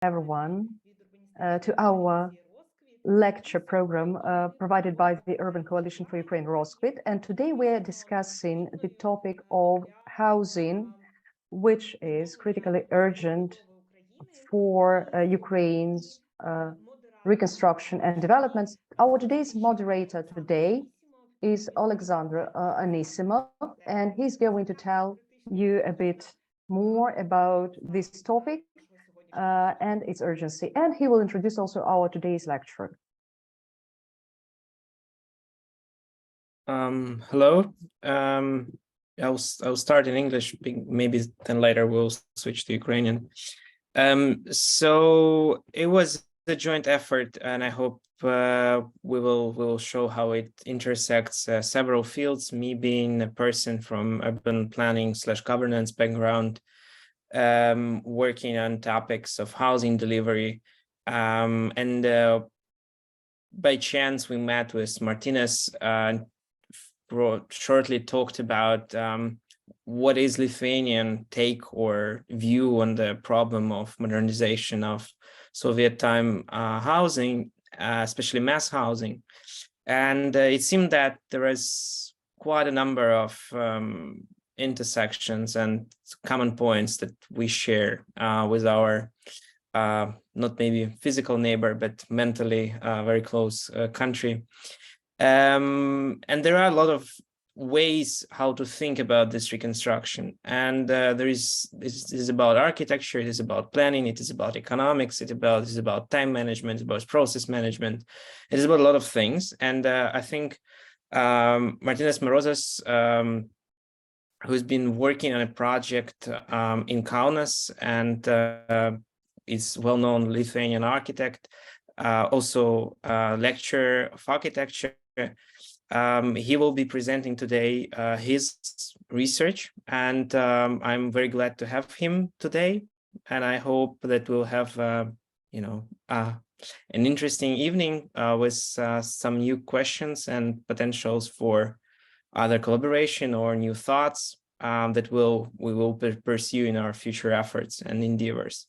everyone to our lecture program provided by the Urban Coalition for Ukraine, Roskvit. And today we're discussing the topic of housing, which is critically urgent for Ukraine's reconstruction and development. Our today's moderator today is Oleksandr Anisimov, and he's going to tell you a bit more about this topic and its urgency. And he will introduce also our today's lecturer. Hello. I'll start in English. Maybe then later we'll switch to Ukrainian. So it was a joint effort, and I hope we will show how it intersects several fields. Me being a person from urban planning / governance background, working on topics of housing delivery, and by chance we met with Martinas. Shortly talked about what is Lithuanian take or view on the problem of modernization of Soviet time housing, especially mass housing. And it seemed that there is quite a number of intersections and common points that we share with our not maybe physical neighbor, but mentally very close country. And there are a lot of ways how to think about this reconstruction. And this is about architecture, it is about planning, it is about economics, it is about time management, about process management. It is about a lot of things. And I think Martinas Marozas, who's been working on a project in Kaunas and is well-known Lithuanian architect, also lecturer of architecture. He will be presenting today his research, and I'm very glad to have him today. And I hope that we'll have, an interesting evening with some new questions and potentials for other collaboration or new thoughts that we will pursue in our future efforts and endeavors.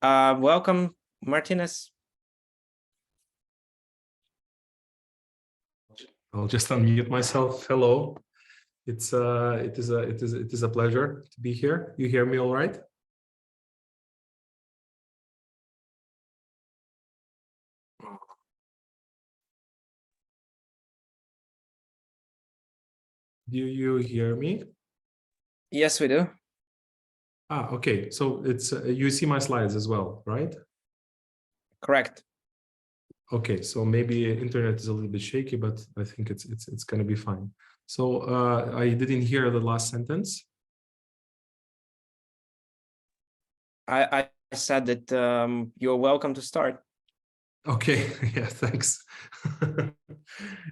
Welcome, Martinas. I'll just unmute myself. Hello, it is a pleasure to be here. You hear me all right? Do you hear me? Yes, we do. Okay. So it's you see my slides as well, right? Correct. Okay, so maybe internet is a little bit shaky, but I think it's going to be fine. So I didn't hear the last sentence. I said that you're welcome to start. Okay, yeah, thanks.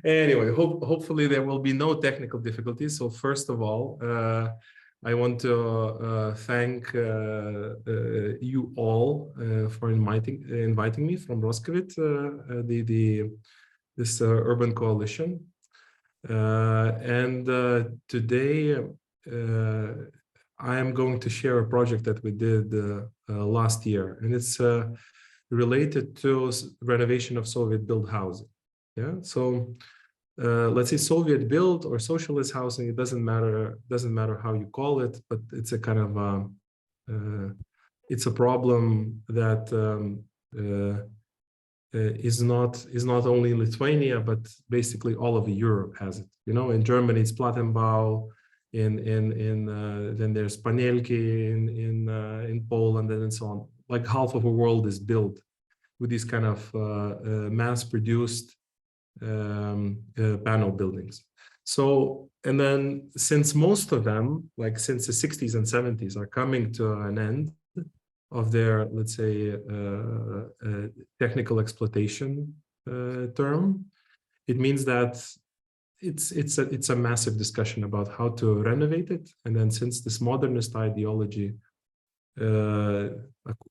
Anyway, hopefully there will be no technical difficulties. So first of all, I want to thank you all for inviting me from Roskvit, this urban coalition. And today I am going to share a project that we did last year, and it's related to renovation of Soviet-built housing. Yeah, so. Let's say Soviet built or socialist housing, it doesn't matter how you call it, but it's a kind of it's a problem that is not only Lithuania, but basically all of Europe has it. You know, in Germany it's Plattenbau, then there's Panelki in Poland, and so on. Like half of the world is built with these kind of mass-produced panel buildings. So, and then since most of them, like since the 60s and 70s, are coming to an end of their, let's say, technical exploitation term, it means that it's a massive discussion about how to renovate it. And then since this modernist ideology,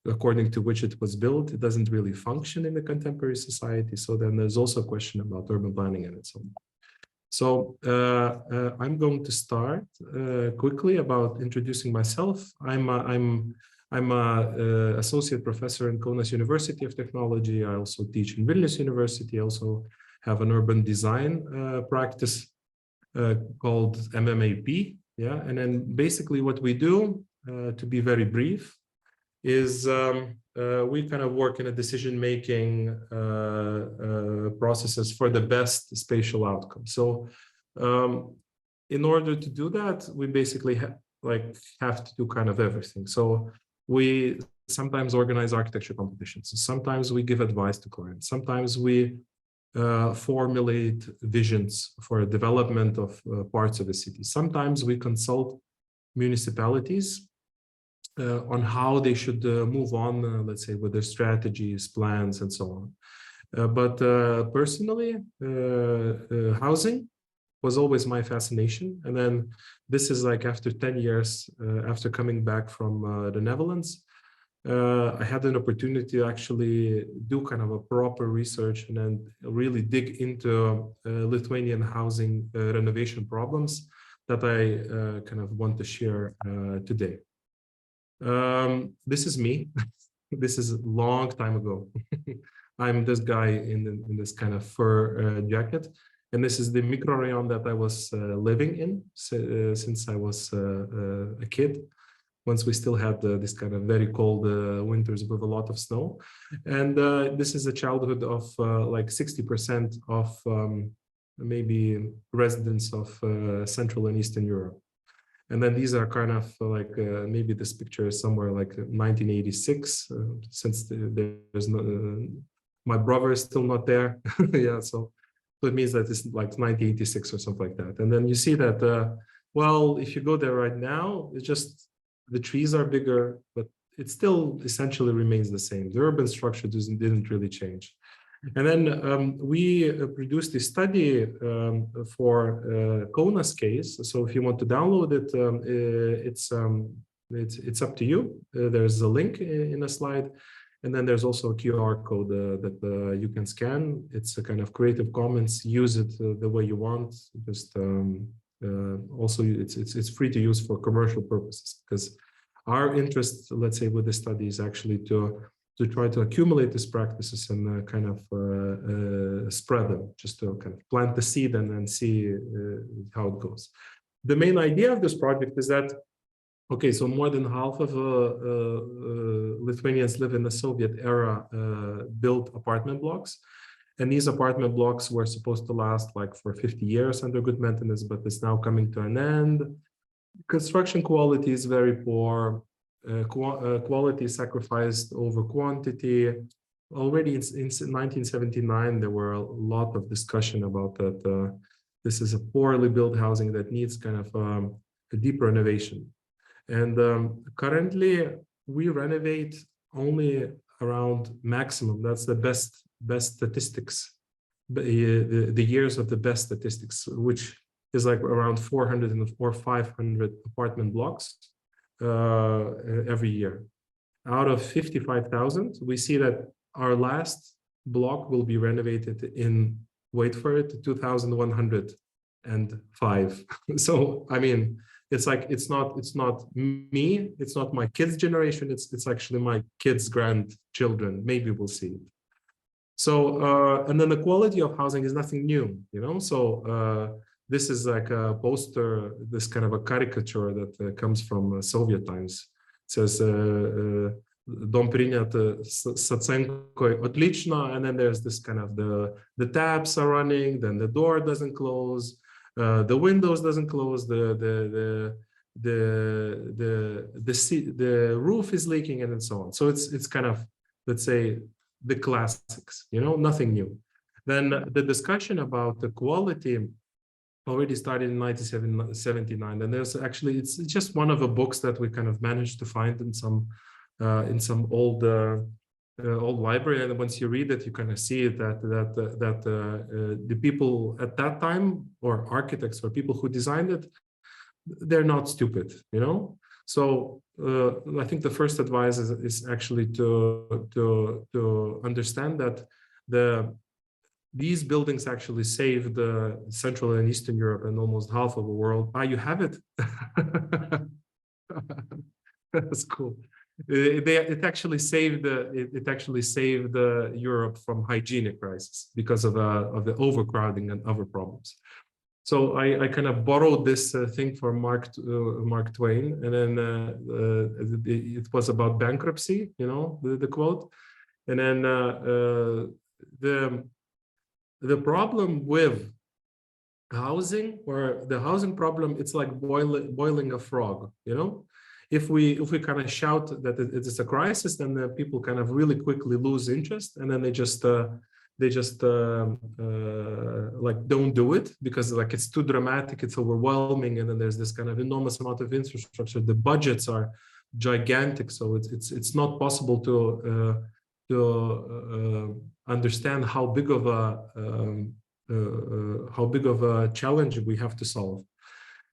according to which it was built, it doesn't really function in the contemporary society. So then there's also a question about urban planning and so on. So I'm going to start quickly about introducing myself. I'm I'm an associate professor in Kaunas University of Technology. I also teach in Vilnius University. I also have an urban design practice called mmap. Yeah, and then basically what we do, to be very brief, is we kind of work in a decision-making processes for the best spatial outcome. So in order to do that, we basically have to do kind of everything. So we sometimes organize architecture competitions. Sometimes we give advice to clients. Sometimes we formulate visions for development of parts of the city. Sometimes we consult municipalities on how they should move on, let's say, with their strategies, plans, and so on. But personally, housing was always my fascination. And then this is like after 10 years, after coming back from the Netherlands, I had an opportunity to actually do kind of a proper research and then really dig into Lithuanian housing renovation problems that I kind of want to share today. This is me. This is a long time ago. I'm this guy in this kind of fur jacket. And this is the microrayon that I was living in since I was a kid, once we still had this kind of very cold winters with a lot of snow. And this is a childhood of like 60% of maybe residents of Central and Eastern Europe. And then these are kind of like maybe this picture is somewhere like 1986, since there's no, my brother is still not there. Yeah, so it means that it's like 1986 or something like that. And then you see that, well, if you go there right now, it's just the trees are bigger, but it still essentially remains the same. The urban structure didn't really change. And then we produced a study for Kaunas case. So if you want to download it, it's up to you. There's a link in a slide. And then there's also a QR code that you can scan. It's a kind of Creative Commons. Use it the way you want. Just also, it's free to use for commercial purposes, because our interest, let's say, with the study is actually to try to accumulate these practices and kind of spread them, just to kind of plant the seed and then see how it goes. The main idea of this project is that, okay, so more than half of Lithuanians live in the Soviet era built apartment blocks. And these apartment blocks were supposed to last like for 50 years under good maintenance, but it's now coming to an end. Construction quality is very poor. Quality sacrificed over quantity. Already in 1979, there were a lot of discussion about that. This is a poorly built housing that needs kind of a deep renovation. And currently, we renovate only around maximum. That's the best statistics, the years of the best statistics, which is like around 400 or 500 apartment blocks every year. Out of 55,000, we see that our last block will be renovated in, wait for it, 2105. So, I mean, it's like, it's not me, it's not my kids' generation, it's actually my kids' grandchildren. Maybe we'll see it. So, and then the quality of housing is nothing new, you know? So, this is like a poster, this kind of a caricature that comes from Soviet times. It says, Dom принят с оценкой отлично, and then there's this kind of the taps are running, then the door doesn't close, the windows doesn't close, the roof is leaking, and so on. So it's kind of, let's say, the classics, you know, nothing new. Then the discussion about the quality already started in 1979, and there's actually, it's just one of the books that we kind of managed to find in some old library, and once you read it, you kind of see that the people at that time, or architects or people who designed it, they're not stupid, you know. So I think the first advice is actually to understand that these buildings actually saved Central and Eastern Europe and almost half of the world. Ah, you have it. That's cool. it actually saved Europe from hygienic crisis because of the overcrowding and other problems. So I kind of borrowed this thing from Mark Twain, and then it was about bankruptcy, you know, the quote. And then the problem with housing, or the housing problem, it's like boiling a frog, you know. If we kind of shout that it is a crisis, then the people kind of really quickly lose interest, and then they just like don't do it because like it's too dramatic, it's overwhelming, and then there's this kind of enormous amount of infrastructure. The budgets are gigantic, so it's not possible to understand how big of a challenge we have to solve.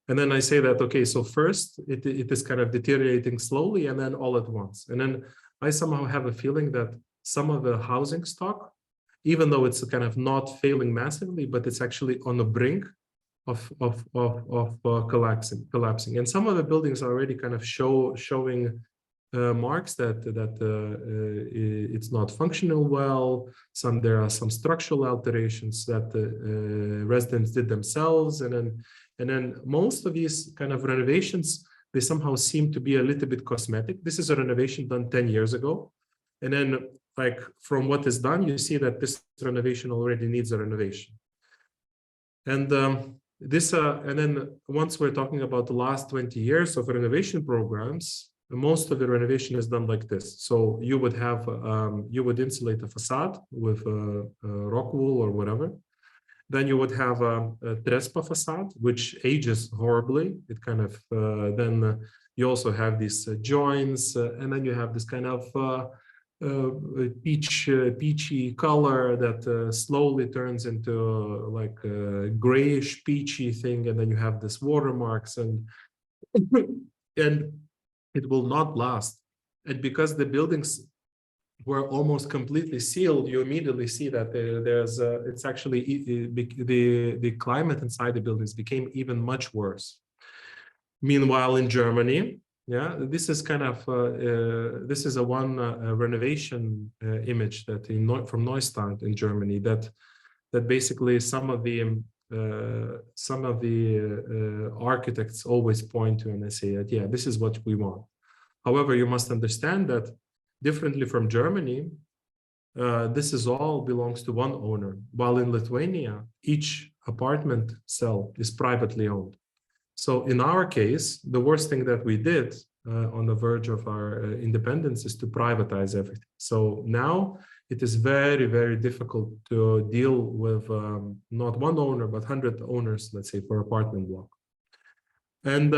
And then I say that, okay, so first it is kind of deteriorating slowly and then all at once. And then I somehow have a feeling that some of the housing stock, even though it's kind of not failing massively, but it's actually on the brink of collapsing. And some of the buildings are already kind of showing marks that it's not functional well. There are some structural alterations that residents did themselves, and then most of these kind of renovations, they somehow seem to be a little bit cosmetic. This is a renovation done 10 years ago, and then like from what is done, you see that this renovation already needs a renovation. And and then once we're talking about the last 20 years of renovation programs, most of the renovation is done like this. So you would have, you would insulate a facade with rock wool or whatever. Then you would have a Trespa facade, which ages horribly. It kind of, then you also have these joints, and then you have this kind of peachy color that slowly turns into like a grayish peachy thing. And then you have this watermarks, and it will not last. And because the buildings were almost completely sealed, you immediately see that it's actually the climate inside the buildings became even much worse. Meanwhile, in Germany, yeah, this is kind of this is a renovation image that from Neustadt in Germany that basically some of the architects always point to, and they say that, yeah, this is what we want. However, you must understand that differently from Germany, this is all belongs to one owner, while in Lithuania, each apartment cell is privately owned. So in our case, the worst thing that we did on the verge of our independence is to privatize everything. So now it is very, very difficult to deal with not one owner, but 100 owners, let's say, per apartment block. And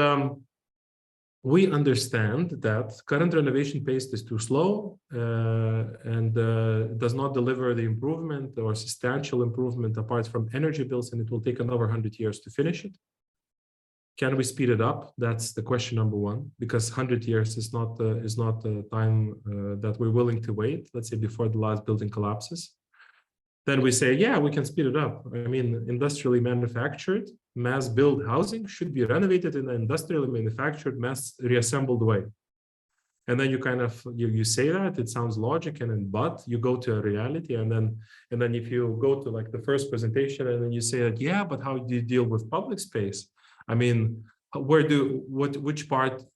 we understand that current renovation pace is too slow and does not deliver the improvement or substantial improvement apart from energy bills, and it will take another 100 years to finish it. Can we speed it up? That's the question number one, because 100 years is not the time that we're willing to wait, let's say, before the last building collapses. Then we say, yeah, we can speed it up. I mean, industrially manufactured, mass-built housing should be renovated in an industrially manufactured, mass reassembled way. And then you kind of, you say that, it sounds logic, and then, but you go to a reality, and then if you go to like the first presentation, and then you say that, yeah, but how do you deal with public space? I mean, which part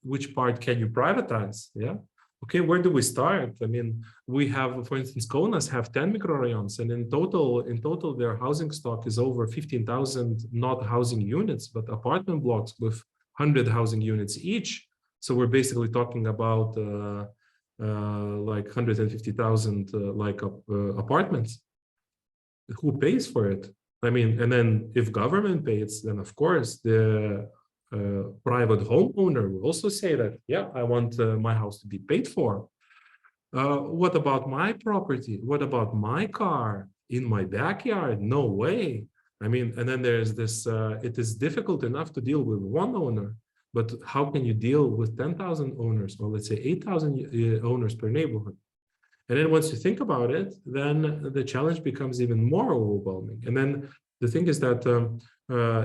can you privatize? Yeah. Okay, where do we start? I mean, we have, for instance, Kaunas have 10 microrayons, and in total, their housing stock is over 15,000, not housing units, but apartment blocks with 100 housing units each. So we're basically talking about like 150,000 apartments. Who pays for it? I mean, and then if government pays, then of course the private homeowner will also say that, yeah, I want my house to be paid for. What about my property? What about my car in my backyard? No way. I mean, and then there's this, it is difficult enough to deal with one owner, but how can you deal with 10,000 owners, or let's say 8,000 owners per neighborhood? And then once you think about it, then the challenge becomes even more overwhelming. And then The thing is that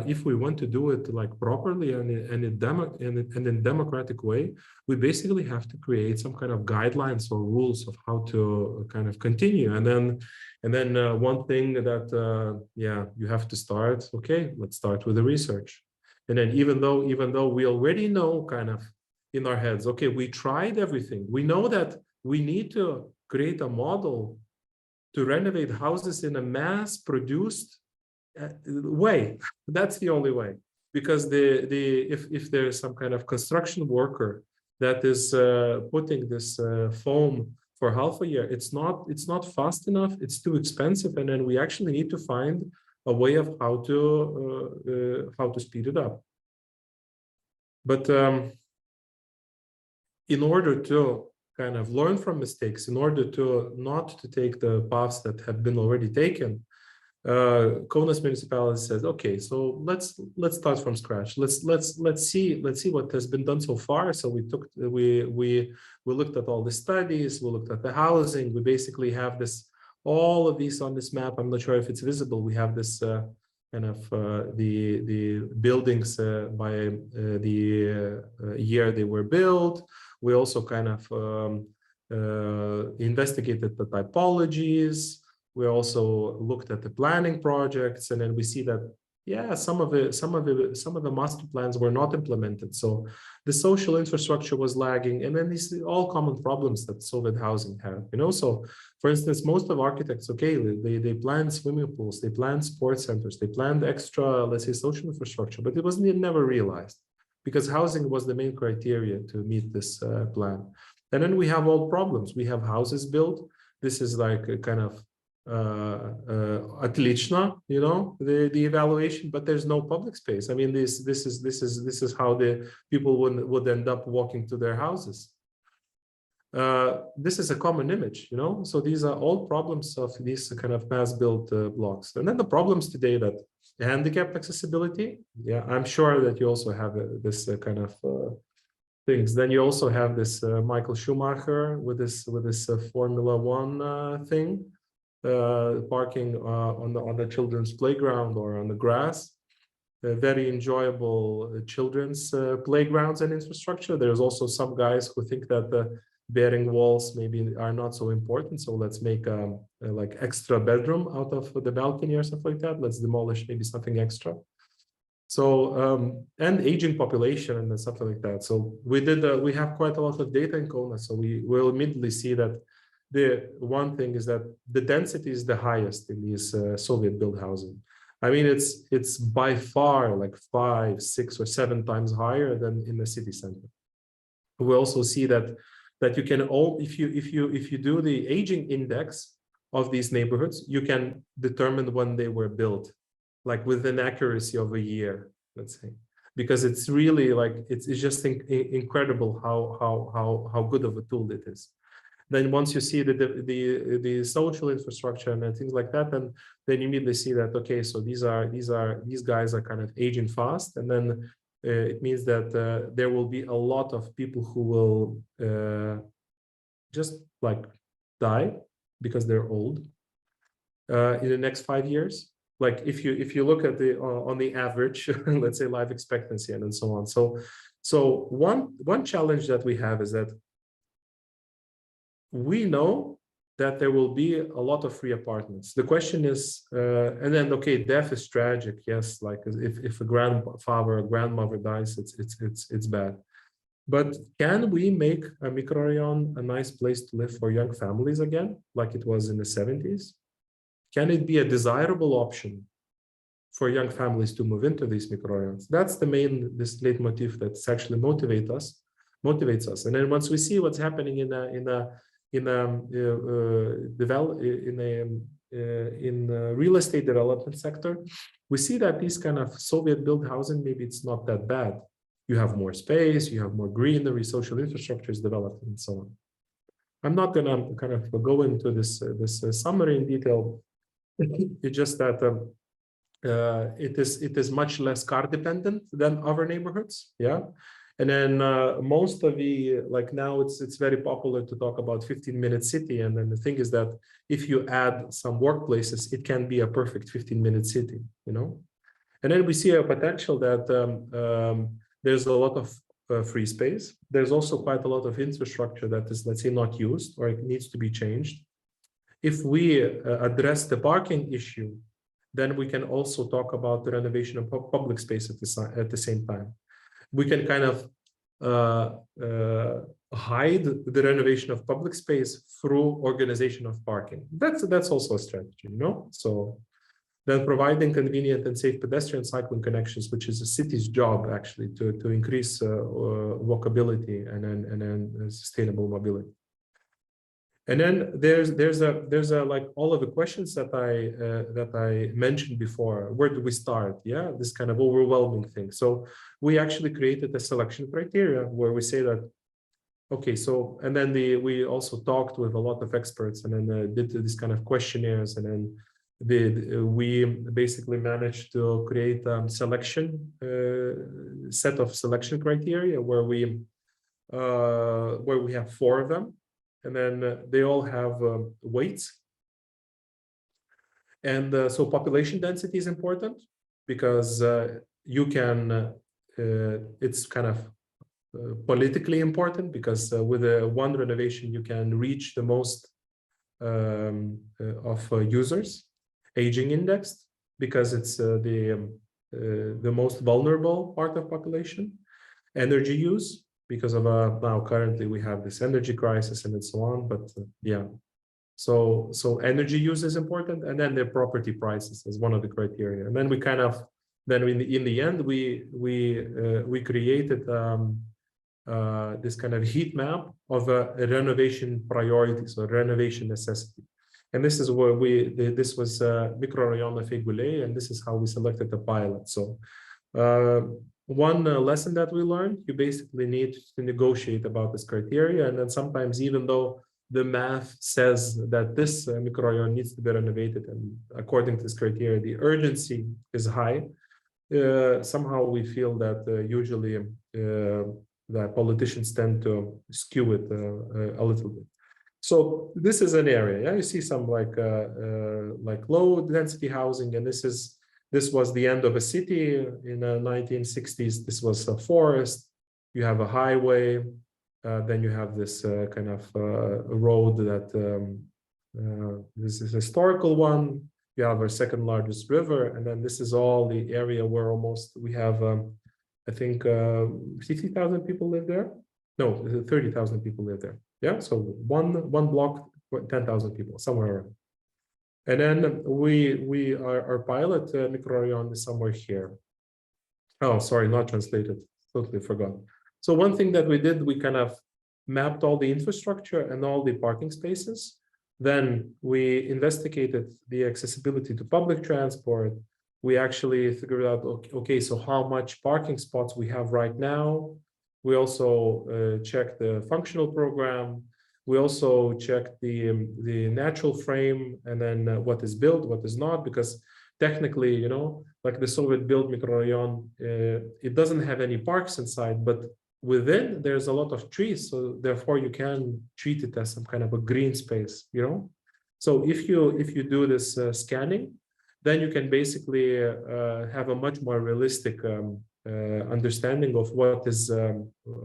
if we want to do it like properly and in democratic way, we basically have to create some kind of guidelines or rules of how to kind of continue. And then one thing that yeah, you have to start. Okay, let's start with the research. And then even though we already know kind of in our heads, okay, we tried everything. We know that we need to create a model to renovate houses in a mass-produced way. That's the only way, because if there's some kind of construction worker that is putting this foam for half a year, it's not fast enough. It's too expensive, and then we actually need to find a way of how to speed it up. But in order to kind of learn from mistakes, in order to not to take the paths that have been already taken, Kaunas municipality says, okay, so let's start from scratch. Let's see what has been done so far. So we looked at all the studies, we looked at the housing. We basically have all of these on this map. I'm not sure if it's visible. We have this kind of the buildings by the year they were built. We also kind of investigated the typologies. We also looked at the planning projects, and then we see that, yeah, some of the master plans were not implemented. So the social infrastructure was lagging, and then these are all common problems that Soviet housing had. You know, so for instance, most of architects, okay, they planned swimming pools, they planned sports centers, they planned extra, let's say, social infrastructure, but it was never realized because housing was the main criteria to meet this plan. And then we have all problems. We have houses built. This is like a kind of отлично, you know, the evaluation, but there's no public space. I mean, this is how the people would end up walking to their houses. This is a common image, you know. So these are all problems of these kind of mass-built blocks. And then the problems today that handicap accessibility. Yeah, I'm sure that you also have this kind of things. Then you also have this Michael Schumacher with this Formula One thing. Parking on the children's playground or on the grass, very enjoyable children's playgrounds and infrastructure. There's also some guys who think that the bearing walls maybe are not so important, so let's make a like extra bedroom out of the balcony or something like that. Let's demolish maybe something extra. So and aging population and something like that. So we have quite a lot of data in Kaunas, so we will immediately see that the one thing is that the density is the highest in these Soviet-built housing. I mean, it's by far like 5, 6, or 7 times higher than in the city center. We also see that you can if you do the aging index of these neighborhoods, you can determine when they were built, like with an accuracy of a year, let's say, because it's really like it's just incredible how good of a tool it is. Then once you see the social infrastructure and things like that, then you immediately see that, okay, so these guys are kind of aging fast, and then it means that there will be a lot of people who will just like die because they're old in the next 5 years. Like if you look at on the average, let's say life expectancy and so on. So one challenge that we have is that we know that there will be a lot of free apartments. The question is, and then, okay, death is tragic. Yes, like if a grandfather or grandmother dies, it's bad. But can we make a microrayon a nice place to live for young families again, like it was in the 70s? Can it be a desirable option for young families to move into these microrayons? That's the this leitmotif that's actually motivates us. And then once we see what's happening in real estate development sector, we see that these kind of Soviet-built housing, maybe it's not that bad. You have more space, you have more greenery, social infrastructure is developed, and so on. I'm not going to kind of go into this summary in detail. It's just that it is much less car dependent than other neighborhoods, yeah. And then most of the, like now it's very popular to talk about 15-minute city. And then the thing is that if you add some workplaces, it can be a perfect 15-minute city, you know? And then we see a potential that there's a lot of free space. There's also quite a lot of infrastructure that is, let's say, not used or it needs to be changed. If we address the parking issue, then we can also talk about the renovation of public space at the same time. We can kind of hide the renovation of public space through organization of parking. That's also a strategy, you know? So then providing convenient and safe pedestrian cycling connections, which is a city's job actually to increase walkability and sustainable mobility. And then there's a like all of the questions that I mentioned before. Where do we start? Yeah, this kind of overwhelming thing. So we actually created a selection criteria where we say that, okay, so and then we also talked with a lot of experts and then did this kind of questionnaires, and then we basically managed to create a set of selection criteria where we have 4 of them. And then they all have weights. And so population density is important because you can, it's kind of politically important because with one renovation, you can reach the most of users, aging indexed, because it's the most vulnerable part of population, energy use, because of now currently we have this energy crisis and so on, but yeah, so energy use is important, and then the property prices is one of the criteria, and then we kind of then in the end we created this kind of heat map of a renovation priorities or renovation necessity, and this is where this was microrayon of Eigulė, and this is how we selected the pilot. So. One lesson that we learned, you basically need to negotiate about this criteria. And then sometimes, even though the math says that this microrayon needs to be renovated, and according to this criteria, the urgency is high, somehow we feel that usually that politicians tend to skew it a little bit. So this is an area, yeah, you see some like low density housing, and this was the end of a city in the 1960s. This was a forest. You have a highway. Then you have this kind of road that this is a historical one. You have our second largest river. And then this is all the area where almost we have, I think, 60,000 people live there. No, 30,000 people live there. Yeah, so one block, 10,000 people, somewhere around. And then our pilot microrayon is somewhere here. Oh, sorry, not translated. Totally forgot. So one thing that we did, we kind of mapped all the infrastructure and all the parking spaces. Then we investigated the accessibility to public transport. We actually figured out, okay, so how much parking spots we have right now. We also checked the functional program. We also checked the natural frame, and then what is built, what is not, because technically, you know, like the Soviet-built microrayon, it doesn't have any parks inside, but within there's a lot of trees, so therefore you can treat it as some kind of a green space, you know. So if you do this scanning, then you can basically have a much more realistic understanding of what is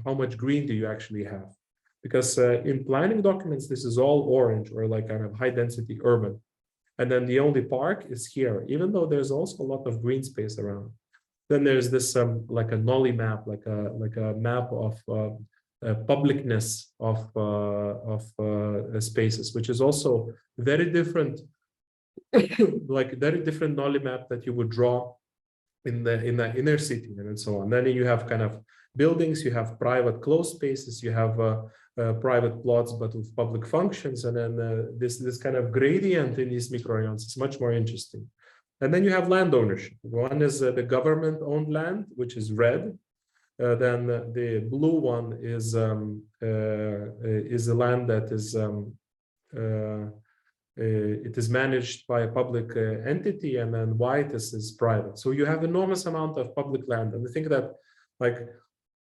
how much green do you actually have. Because in planning documents, this is all orange or like kind of high density urban. And then the only park is here, even though there's also a lot of green space around. Then there's this like a nollie map, like a map of publicness of spaces, which is also very different, like very different nollie map that you would draw in the inner city and so on. Then you have kind of buildings, you have private closed spaces, you have private plots, but with public functions. And then this kind of gradient in these microrayons is much more interesting. And then you have land ownership. One is the government-owned land, which is red. Then the blue one is the land that is it is managed by a public entity, and then white is private. So you have enormous amount of public land, and I think that like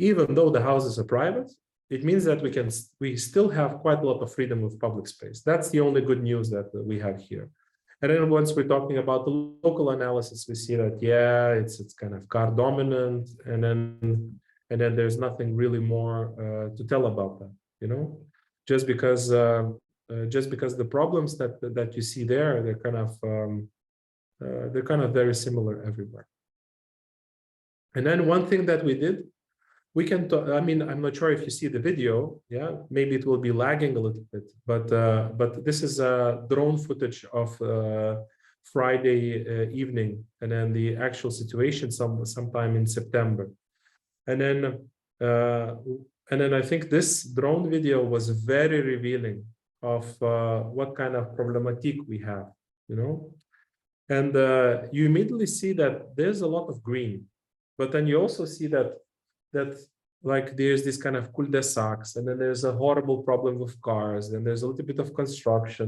even though the houses are private, it means that we still have quite a lot of freedom of public space. That's the only good news that we have here. And then once we're talking about the local analysis, we see that, yeah, it's kind of car dominant, and then there's nothing really more to tell about that, you know, just because the problems that you see there, they're kind of very similar everywhere. And then one thing that we did, we can talk, I mean, I'm not sure if you see the video, yeah, maybe it will be lagging a little bit, but this is a drone footage of Friday evening, and then the actual situation sometime in September. And then I think this drone video was very revealing of what kind of problematic we have, you know. And you immediately see that there's a lot of green, but then you also see that like there's this kind of cul-de-sacs, and then there's a horrible problem with cars, and there's a little bit of construction.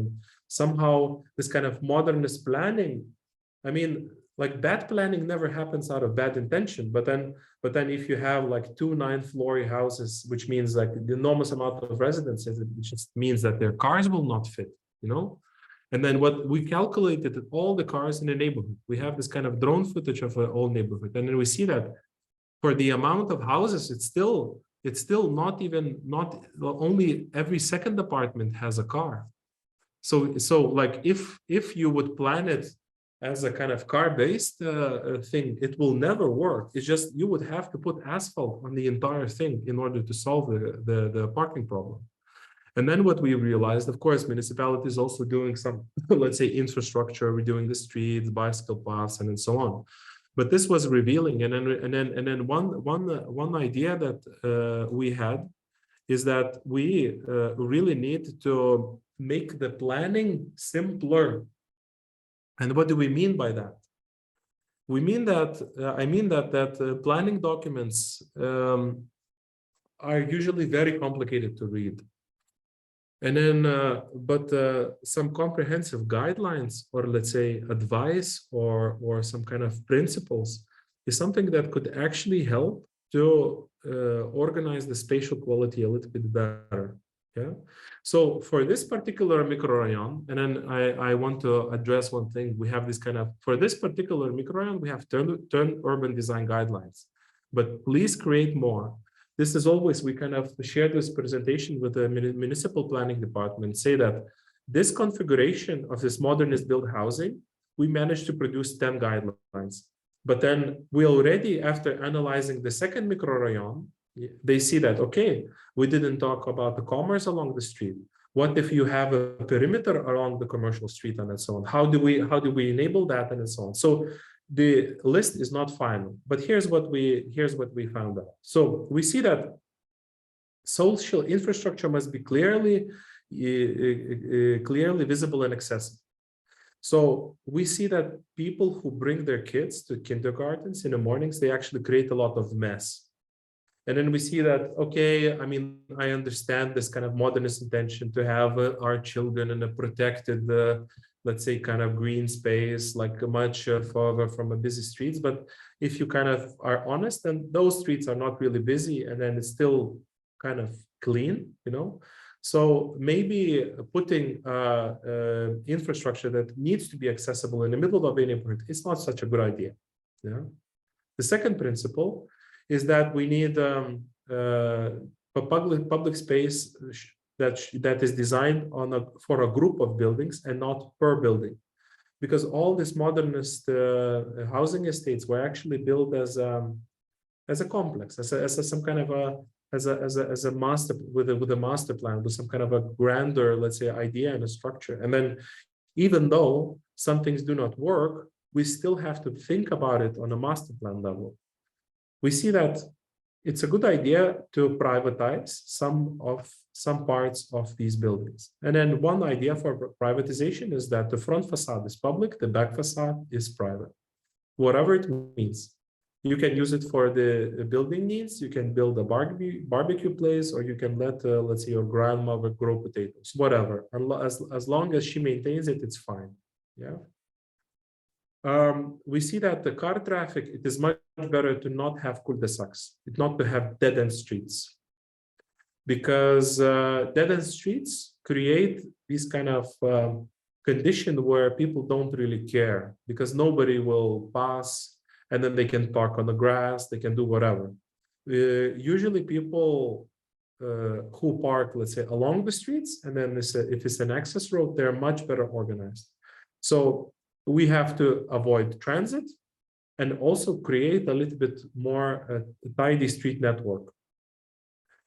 Somehow this kind of modernist planning, I mean, like bad planning never happens out of bad intention, but then if you have like 2 9-story houses, which means like the enormous amount of residences, it just means that their cars will not fit, you know. And then what we calculated, all the cars in the neighborhood, we have this kind of drone footage of an old neighborhood, and then we see that for the amount of houses, it's still not only every second apartment has a car. So like if you would plan it as a kind of car-based thing, it will never work. It's just you would have to put asphalt on the entire thing in order to solve the parking problem. And then what we realized, of course, municipalities also doing some, let's say, infrastructure, redoing the streets, bicycle paths, and so on. But this was revealing, and then one idea that we had is that we really need to make the planning simpler. And what do we mean by that? We mean that I mean that planning documents are usually very complicated to read. And then, but some comprehensive guidelines, or let's say advice, or some kind of principles, is something that could actually help to organize the spatial quality a little bit better. Yeah. So for this particular microrayon, and then I want to address one thing. We have this kind of, for this particular microrayon, we have 10 urban design guidelines, but please create more. This is always, we kind of share this presentation with the municipal planning department, say that this configuration of this modernist built housing, we managed to produce 10 guidelines. But then we already, after analyzing the second microrayon, they see that, okay, we didn't talk about the commerce along the street. What if you have a perimeter along the commercial street, and so on? How do we enable that, and so on? So the list is not final, but here's what we found out. So we see that social infrastructure must be clearly visible and accessible. So we see that people who bring their kids to kindergartens in the mornings, they actually create a lot of mess. And then we see that, okay, I mean, I understand this kind of modernist intention to have our children in a protected let's say, kind of green space, like much further from a busy streets. But if you kind of are honest, then those streets are not really busy, and then it's still kind of clean, you know. So maybe putting infrastructure that needs to be accessible in the middle of a neighborhood is not such a good idea. Yeah. The second principle is that we need a public space that is designed for a group of buildings and not per building, because all these modernist housing estates were actually built as a complex, as some kind of a master with a master plan, with some kind of a grander, let's say, idea and a structure. And then, even though some things do not work, we still have to think about it on a master plan level. We see that it's a good idea to privatize some parts of these buildings. And then one idea for privatization is that the front facade is public, the back facade is private, whatever it means. You can use it for the building needs. You can build a barbecue place, or you can let, let's say, your grandmother grow potatoes, whatever. As long as she maintains it, it's fine. Yeah. we see that the car traffic, it is much better to not have cul-de-sacs, not to have dead-end streets. Because dead-end streets create these kind of condition where people don't really care, because nobody will pass, and then they can park on the grass, they can do whatever. Usually people who park, let's say, along the streets, and then if it's an access road, they're much better organized. So we have to avoid transit and also create a little bit more tidy street network.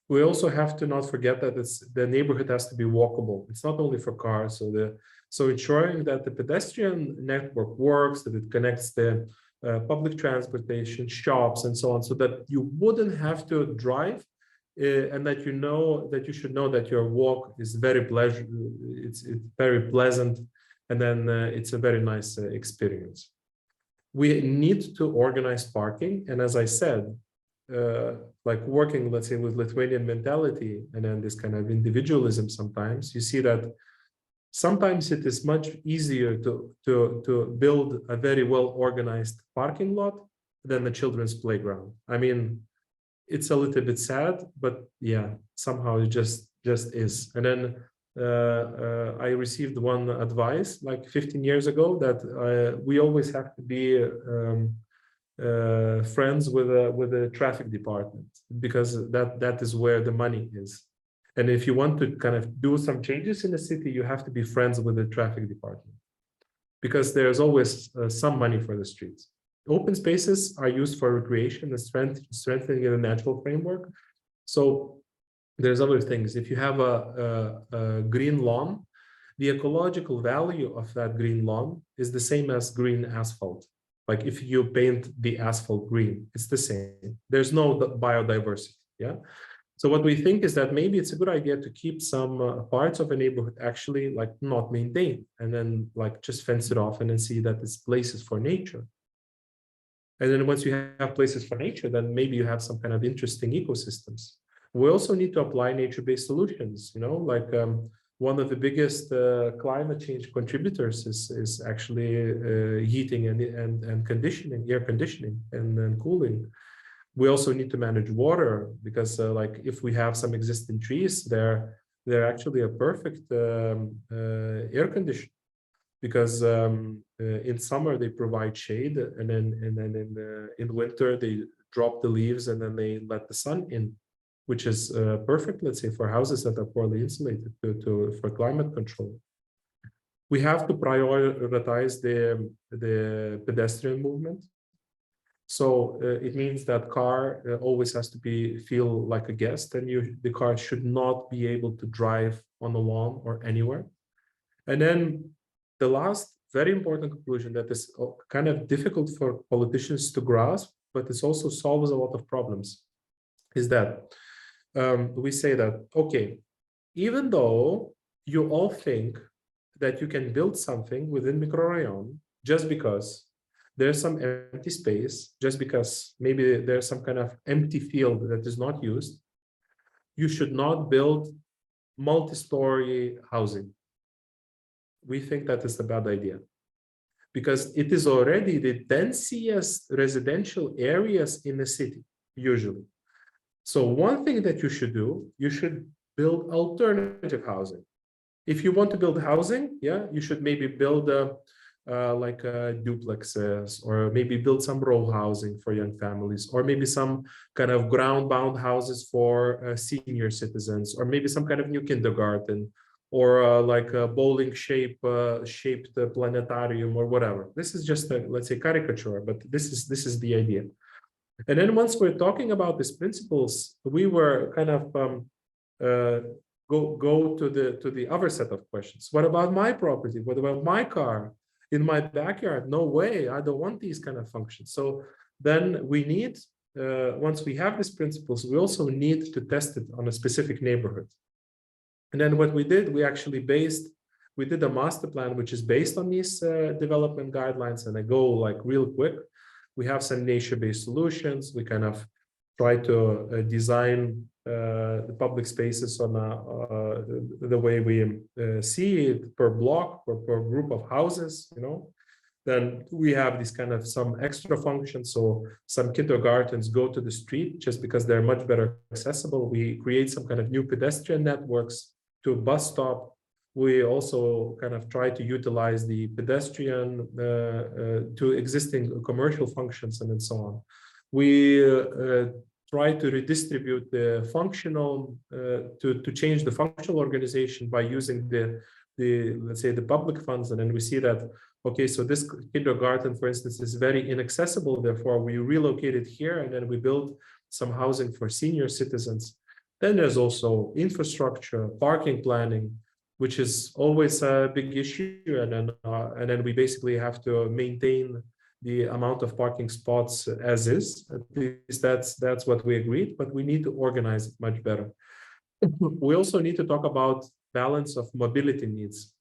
We also have to not forget that the neighborhood has to be walkable. It's not only for cars. So ensuring that the pedestrian network works, that it connects the public transportation, shops, and so on, so that you wouldn't have to drive, and that you should know that your walk is very it's very pleasant, and then it's a very nice experience. We need to organize parking, and as I said, like working, let's say, with Lithuanian mentality and then this kind of individualism, sometimes you see that sometimes it is much easier to build a very well organized parking lot than the children's playground. I mean, it's a little bit sad, but yeah, somehow it just is. And then I received one advice like 15 years ago that we always have to be friends with the traffic department, because that is where the money is. And if you want to kind of do some changes in the city, you have to be friends with the traffic department, because there's always some money for the streets. Open spaces are used for recreation and strengthening the natural framework. So there's other things. If you have a green lawn, the ecological value of that green lawn is the same as green asphalt. Like if you paint the asphalt green, it's the same. There's no biodiversity, yeah? So what we think is that maybe it's a good idea to keep some parts of a neighborhood actually like not maintained, and then like just fence it off and then see that it's places for nature. And then once you have places for nature, then maybe you have some kind of interesting ecosystems. We also need to apply nature-based solutions, like one of the biggest climate change contributors is actually heating and conditioning, air conditioning and cooling. We also need to manage water, because like if we have some existing trees, they're actually a perfect air conditioner, because in summer they provide shade, and then in winter they drop the leaves and then they let the sun in, which is perfect, let's say, for houses that are poorly insulated for climate control. We have to prioritize the pedestrian movement. So it means that car always has to feel like a guest, and the car should not be able to drive on the lawn or anywhere. And then the last very important conclusion that is kind of difficult for politicians to grasp, but it also solves a lot of problems, is that we say that, okay, even though you all think that you can build something within microrayon just because there's some empty space, just because maybe there's some kind of empty field that is not used, you should not build multi-story housing. We think that is a bad idea, because it is already the densiest residential areas in the city, usually. So one thing that you should do, you should build alternative housing. If you want to build housing, yeah, you should maybe build like duplexes, or maybe build some row housing for young families, or maybe some kind of ground-bound houses for senior citizens, or maybe some kind of new kindergarten, or like a bowling shaped planetarium, or whatever. This is just a, let's say, caricature, but this is the idea. And then once we're talking about these principles, we were kind of go to the other set of questions. What about my property? What about my car in my backyard? No way, I don't want these kind of functions. So then we need, once we have these principles, we also need to test it on a specific neighborhood. And then what we did, we did a master plan which is based on these development guidelines. And I go like real quick. We have some nature-based solutions. We kind of try to design the public spaces on the way we see it per block or per group of houses. Then we have these kind of some extra functions. So some kindergartens go to the street just because they're much better accessible. We create some kind of new pedestrian networks to a bus stop. We also kind of try to utilize the pedestrian to existing commercial functions and so on. We try to redistribute the functional, to change the functional organization by using the let's say the public funds. And then we see that, okay, so this kindergarten, for instance, is very inaccessible. Therefore, we relocate it here and then we build some housing for senior citizens. Then there's also infrastructure, parking planning, which is always a big issue. And then we basically have to maintain the amount of parking spots as is. At least that's what we agreed, but we need to organize it much better. We also need to talk about balance of mobility needs.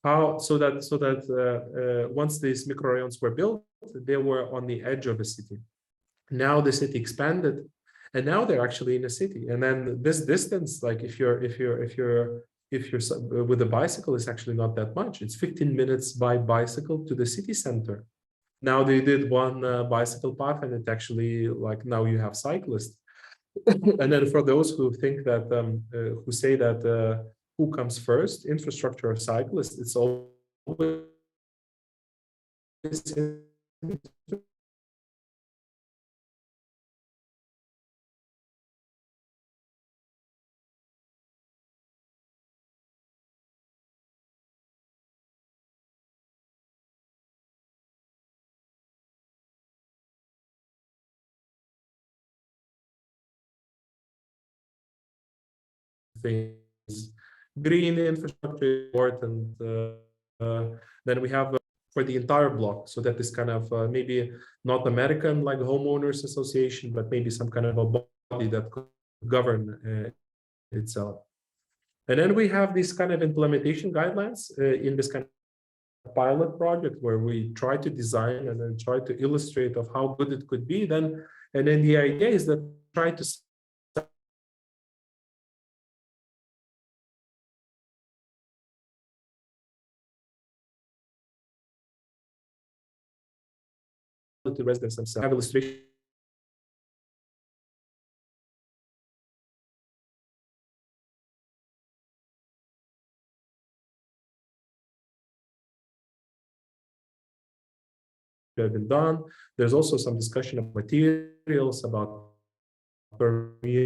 How so that once these microrayons were built, they were on the edge of a city. Now the city expanded, and now they're actually in a city. And then this distance, like if you're with a bicycle, is actually not that much. It's 15 minutes by bicycle to the city center. Now they did one bicycle path, and it actually, like, now you have cyclists. And then for those who think that, who say that who comes first, infrastructure or cyclists, it's always things. Green infrastructure important. Then we have for the entire block, so that is kind of maybe not American like homeowners association, but maybe some kind of a body that could govern itself. And then we have these kind of implementation guidelines in this kind of pilot project where we try to design and then try to illustrate of how good it could be. And then the idea is that try to to residents themselves. I have illustration. Have been done. There's also some discussion of materials, about permeability,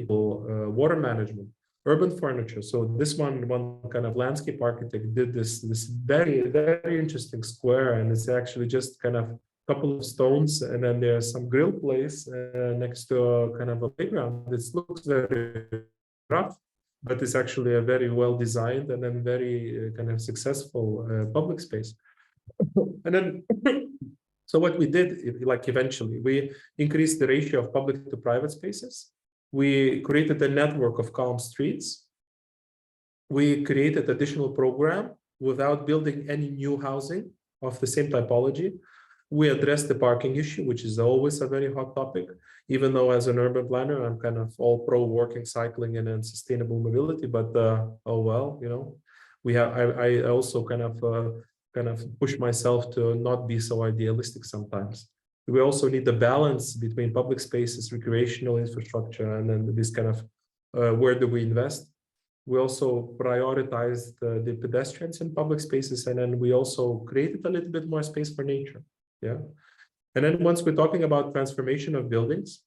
water management, urban furniture. So this one kind of landscape architect did this very, very interesting square, and it's actually just kind of a couple of stones, and then there's some grill place next to a kind of a playground. This looks very rough, but it's actually a very well designed and then very kind of successful public space. And then, so what we did, like eventually, we increased the ratio of public to private spaces. We created a network of calm streets. We created additional program without building any new housing of the same typology. We addressed the parking issue, which is always a very hot topic, even though as an urban planner, I'm kind of all pro walking, cycling, and then sustainable mobility. But oh well, you know, I also kind of push myself to not be so idealistic sometimes. We also need the balance between public spaces, recreational infrastructure, and then this kind of where do we invest? We also prioritized the pedestrians in public spaces, and then we also created a little bit more space for nature. Yeah. And then once we're talking about transformation of buildings,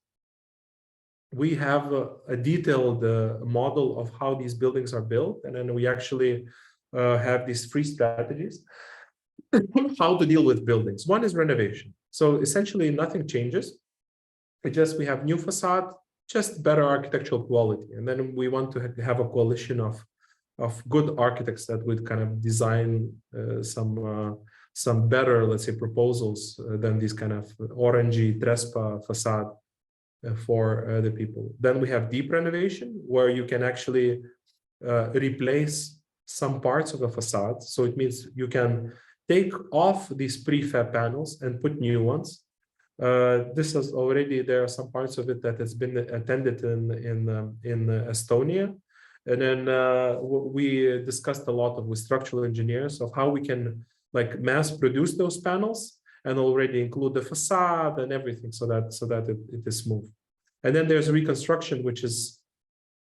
we have a detailed model of how these buildings are built. And then we actually have these 3 strategies how to deal with buildings. One is renovation. So essentially nothing changes. It just, we have new facade, just better architectural quality. And then we want to have a coalition of good architects that would kind of design some better, let's say, proposals than these kind of orangey Trespa facade for the people. Then we have deep renovation, where you can actually replace some parts of a facade. So it means you can take off these prefab panels and put new ones. This is already, there are some parts of it that has been attended in Estonia. And then we discussed a lot with structural engineers of how we can like mass produce those panels and already include the facade and everything so that it is smooth. And then there's reconstruction, which is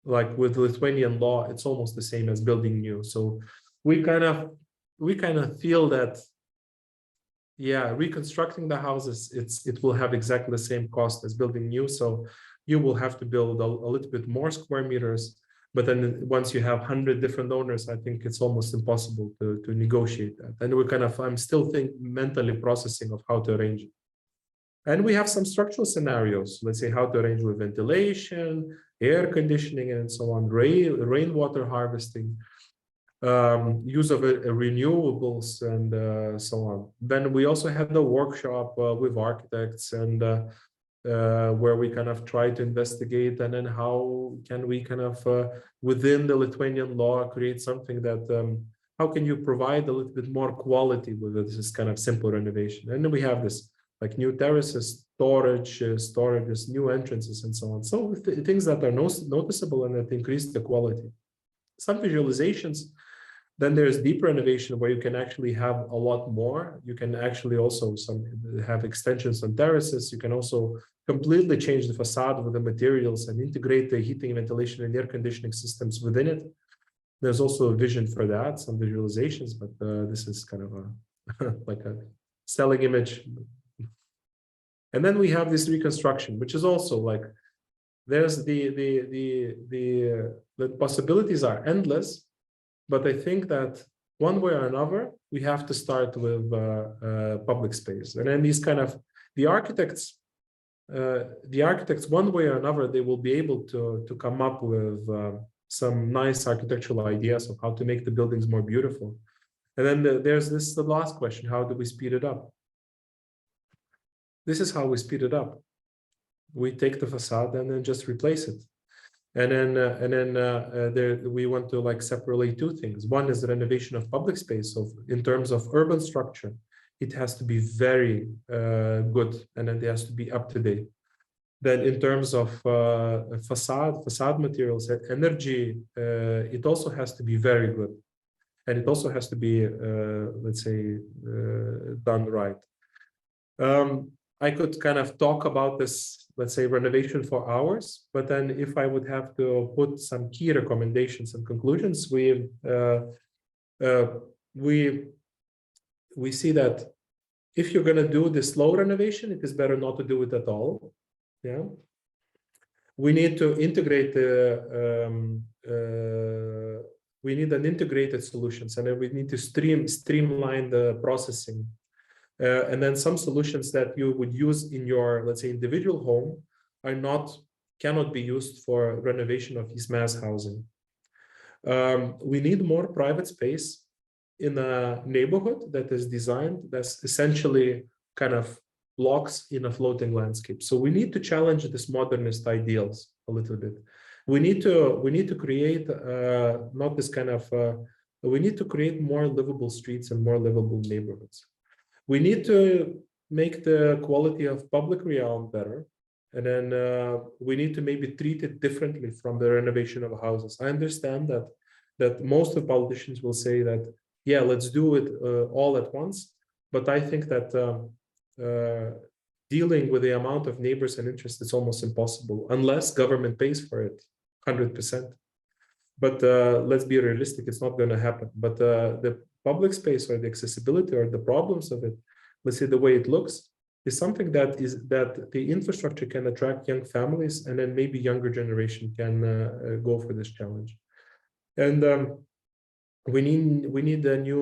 like with Lithuanian law, it's almost the same as building new. So we kind of feel that, yeah, reconstructing the houses, it will have exactly the same cost as building new. So you will have to build a little bit more square meters. But then once you have 100 different owners, I think it's almost impossible to negotiate that. And I'm still mentally processing of how to arrange it. And we have some structural scenarios, let's say how to arrange with ventilation, air conditioning, and so on, rainwater harvesting, use of renewables, and so on. Then we also had the workshop with architects, and where we kind of try to investigate, and then how can we kind of within the Lithuanian law create something that how can you provide a little bit more quality with this kind of simple renovation. And then we have this like new terraces, storages, new entrances, and so on. So things that are noticeable and that increase the quality. Some visualizations. Then there's deep renovation where you can actually have a lot more. You can actually also have extensions on terraces. You can also completely change the facade with the materials and integrate the heating, ventilation, and air conditioning systems within it. There's also a vision for that, some visualizations, but this is kind of a like a selling image. And then we have this reconstruction, which is also like there's the possibilities are endless. But I think that one way or another, we have to start with public space. And then these kind of, the architects, one way or another, they will be able to come up with some nice architectural ideas of how to make the buildings more beautiful. And then there's the last question, how do we speed it up? This is how we speed it up. We take the facade and then just replace it. And then we want to like separate two things. One is the renovation of public space. So in terms of urban structure, it has to be very good, and then it has to be up to date. Then in terms of facade materials and energy, it also has to be very good. And it also has to be, let's say, done right. I could kind of talk about this, let's say, renovation for hours, but then if I would have to put some key recommendations and conclusions, we see that if you're going to do the slow renovation, it is better not to do it at all. Yeah, we need to integrate we need an integrated solutions, and then we need to streamline the processing. And then some solutions that you would use in your, let's say, individual home cannot be used for renovation of these mass housing. We need more private space in a neighborhood that is designed that's essentially kind of blocks in a floating landscape. So we need to challenge this modernist ideals a little bit. We need to create not this kind of we need to create more livable streets and more livable neighborhoods. We need to make the quality of public realm better. And then we need to maybe treat it differently from the renovation of houses. I understand that most of politicians will say that, yeah, let's do it all at once. But I think that dealing with the amount of neighbors and interests is almost impossible unless government pays for it 100%. But let's be realistic, it's not going to happen. But the public space or the accessibility or the problems of it, let's say the way it looks, is something that the infrastructure can attract young families, and then maybe younger generation can go for this challenge. And we need a new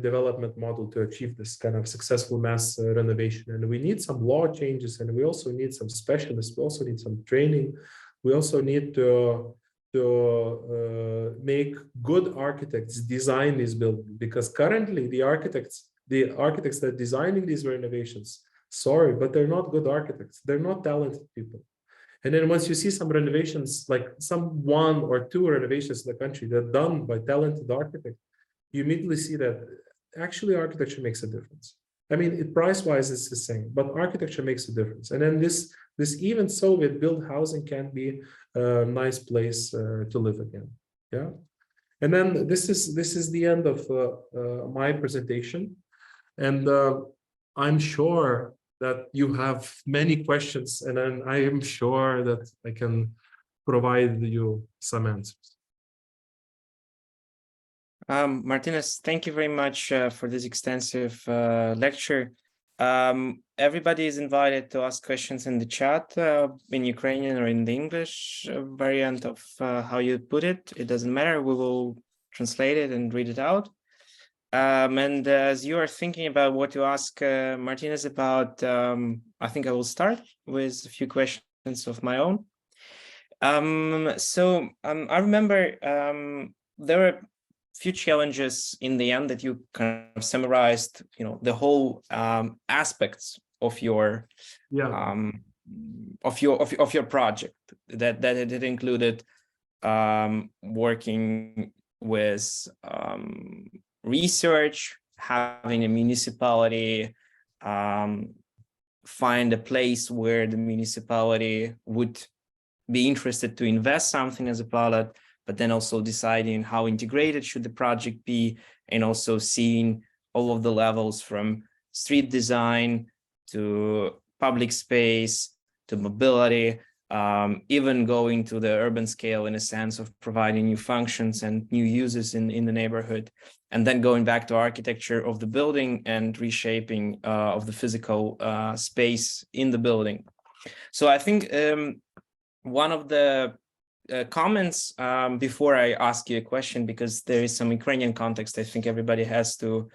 development model to achieve this kind of successful mass renovation. And we need some law changes, and we also need some specialists. We also need some training. We also need to make good architects design these buildings, because currently the architects that are designing these renovations, sorry, but they're not good architects. They're not talented people. And then once you see some renovations, like some 1 or 2 renovations in the country that are done by talented architects, you immediately see that actually architecture makes a difference. I mean, price-wise, it's the same, but architecture makes a difference. And then this even Soviet built housing can be a nice place to live again. Yeah. And then this is the end of my presentation. And I'm sure that you have many questions, and then I am sure that I can provide you some answers. Martinas, thank you very much for this extensive lecture. Everybody is invited to ask questions in the chat in Ukrainian or in the English variant of how you put it. It doesn't matter. We will translate it and read it out. And as you are thinking about what to ask Martinas about, I think I will start with a few questions of my own. I remember there were few challenges in the end that you kind of summarized, the whole aspects of your of your project that it included working with research, having a municipality find a place where the municipality would be interested to invest something as a pilot, but then also deciding how integrated should the project be, and also seeing all of the levels from street design to public space to mobility, even going to the urban scale in a sense of providing new functions and new uses in the neighborhood, and then going back to architecture of the building and reshaping of the physical space in the building. So I think one of the comments before I ask you a question, because there is some Ukrainian context I think everybody has to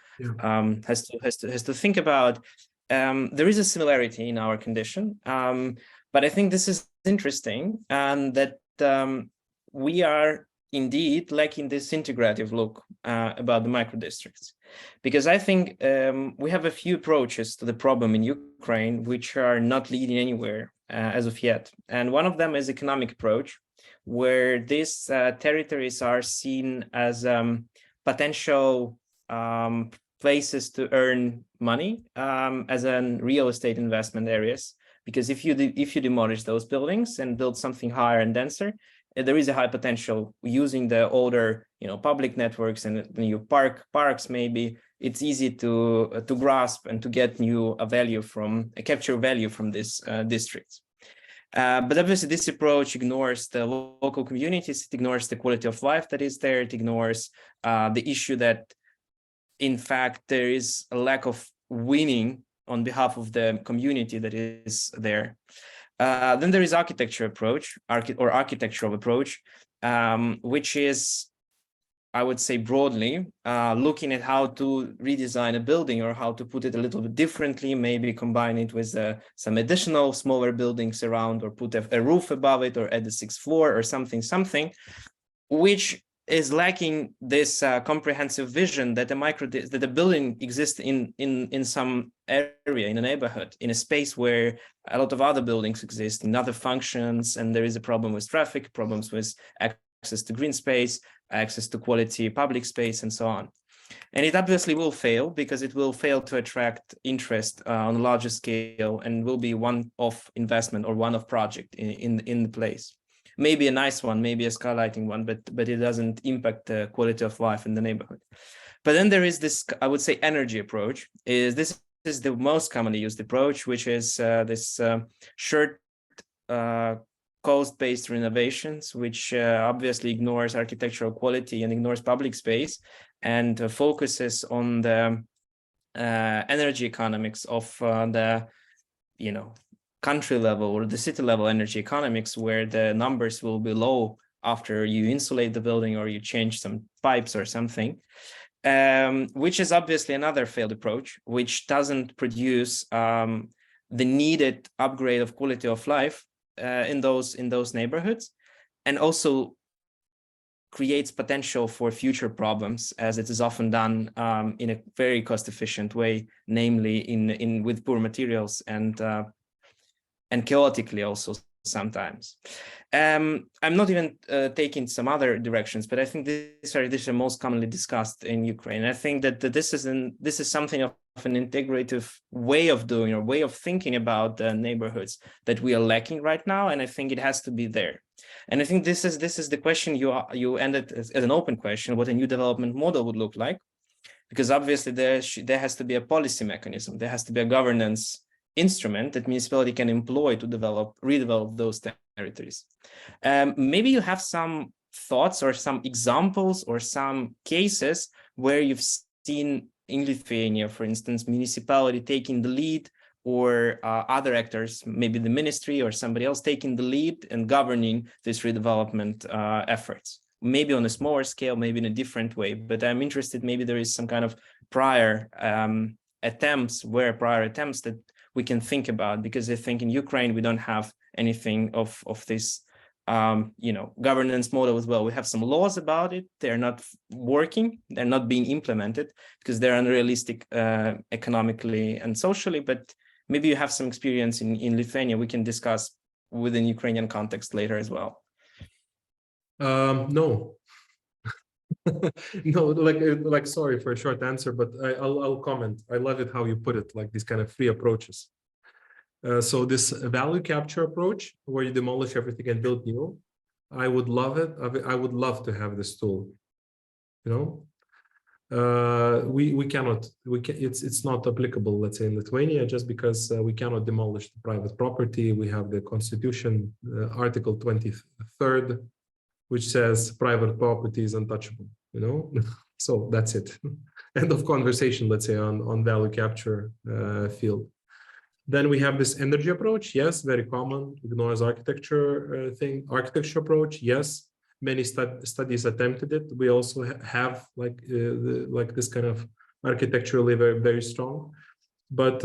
think about. There is a similarity in our condition, but I think this is interesting, and that we are indeed lacking this integrative look about the microdistricts, because I think we have a few approaches to the problem in Ukraine which are not leading anywhere as of yet. And one of them is economic approach, where these territories are seen as potential places to earn money as in real estate investment areas. Because if you demolish those buildings and build something higher and denser, there is a high potential using the older, public networks and new parks. Maybe it's easy to grasp and to get new capture value from these districts. But obviously, this approach ignores the local communities. It ignores the quality of life that is there. It ignores the issue that, in fact, there is a lack of winning on behalf of the community that is there. Then there is architectural approach, which is, I would say broadly, looking at how to redesign a building or how to put it a little bit differently, maybe combine it with some additional smaller buildings around, or put a roof above it, or add a sixth floor or something, which is lacking this comprehensive vision that that a building exists in some area, in a neighborhood, in a space where a lot of other buildings exist in other functions, and there is a problem with traffic, problems with access to green space, access to quality public space, and so on. And it obviously will fail, because it will fail to attract interest on a larger scale, and will be one-off investment or one-off project in the place. Maybe a nice one, maybe a skylighting one, but it doesn't impact the quality of life in the neighborhood. But then there is this, I would say, energy approach. This is the most commonly used approach, which is this shared cost-based renovations, which obviously ignores architectural quality and ignores public space, and focuses on the energy economics of the country level or the city level energy economics, where the numbers will be low after you insulate the building or you change some pipes or something, which is obviously another failed approach, which doesn't produce the needed upgrade of quality of life in those neighborhoods, and also creates potential for future problems, as it is often done in a very cost-efficient way, namely with poor materials and chaotically also sometimes. I'm not even taking some other directions, but I think these are most commonly discussed in Ukraine. I think that this is something of an integrative way of doing or way of thinking about the neighborhoods that we are lacking right now, and I think it has to be there. And I think this is the question you ended as an open question: what a new development model would look like, because obviously there has to be a policy mechanism, there has to be a governance instrument that municipality can employ to redevelop those territories. Maybe you have some thoughts or some examples or some cases where you've seen in Lithuania, for instance, municipality taking the lead, or other actors, maybe the ministry or somebody else taking the lead and governing this redevelopment efforts. Maybe on a smaller scale, maybe in a different way, but I'm interested, maybe there is some kind of prior attempts that we can think about, because I think in Ukraine, we don't have anything of this, governance model as well. We have some laws about it. They're not working. They're not being implemented because they're unrealistic economically and socially, but maybe you have some experience in Lithuania. We can discuss within Ukrainian context later as well. No. No, like sorry for a short answer, but I'll comment. I love it how you put it, like these kind of three approaches. So this value capture approach, where you demolish everything and build new, I would love it. I would love to have this tool. It's not applicable, let's say, in Lithuania, just because we cannot demolish the private property. We have the Constitution, Article 23rd, which says private property is untouchable, So that's it. End of conversation, let's say, on value capture field. Then we have this energy approach. Yes, very common. Ignores architecture architecture approach. Yes, many studies attempted it. We also have like this kind of architecturally very, very strong. But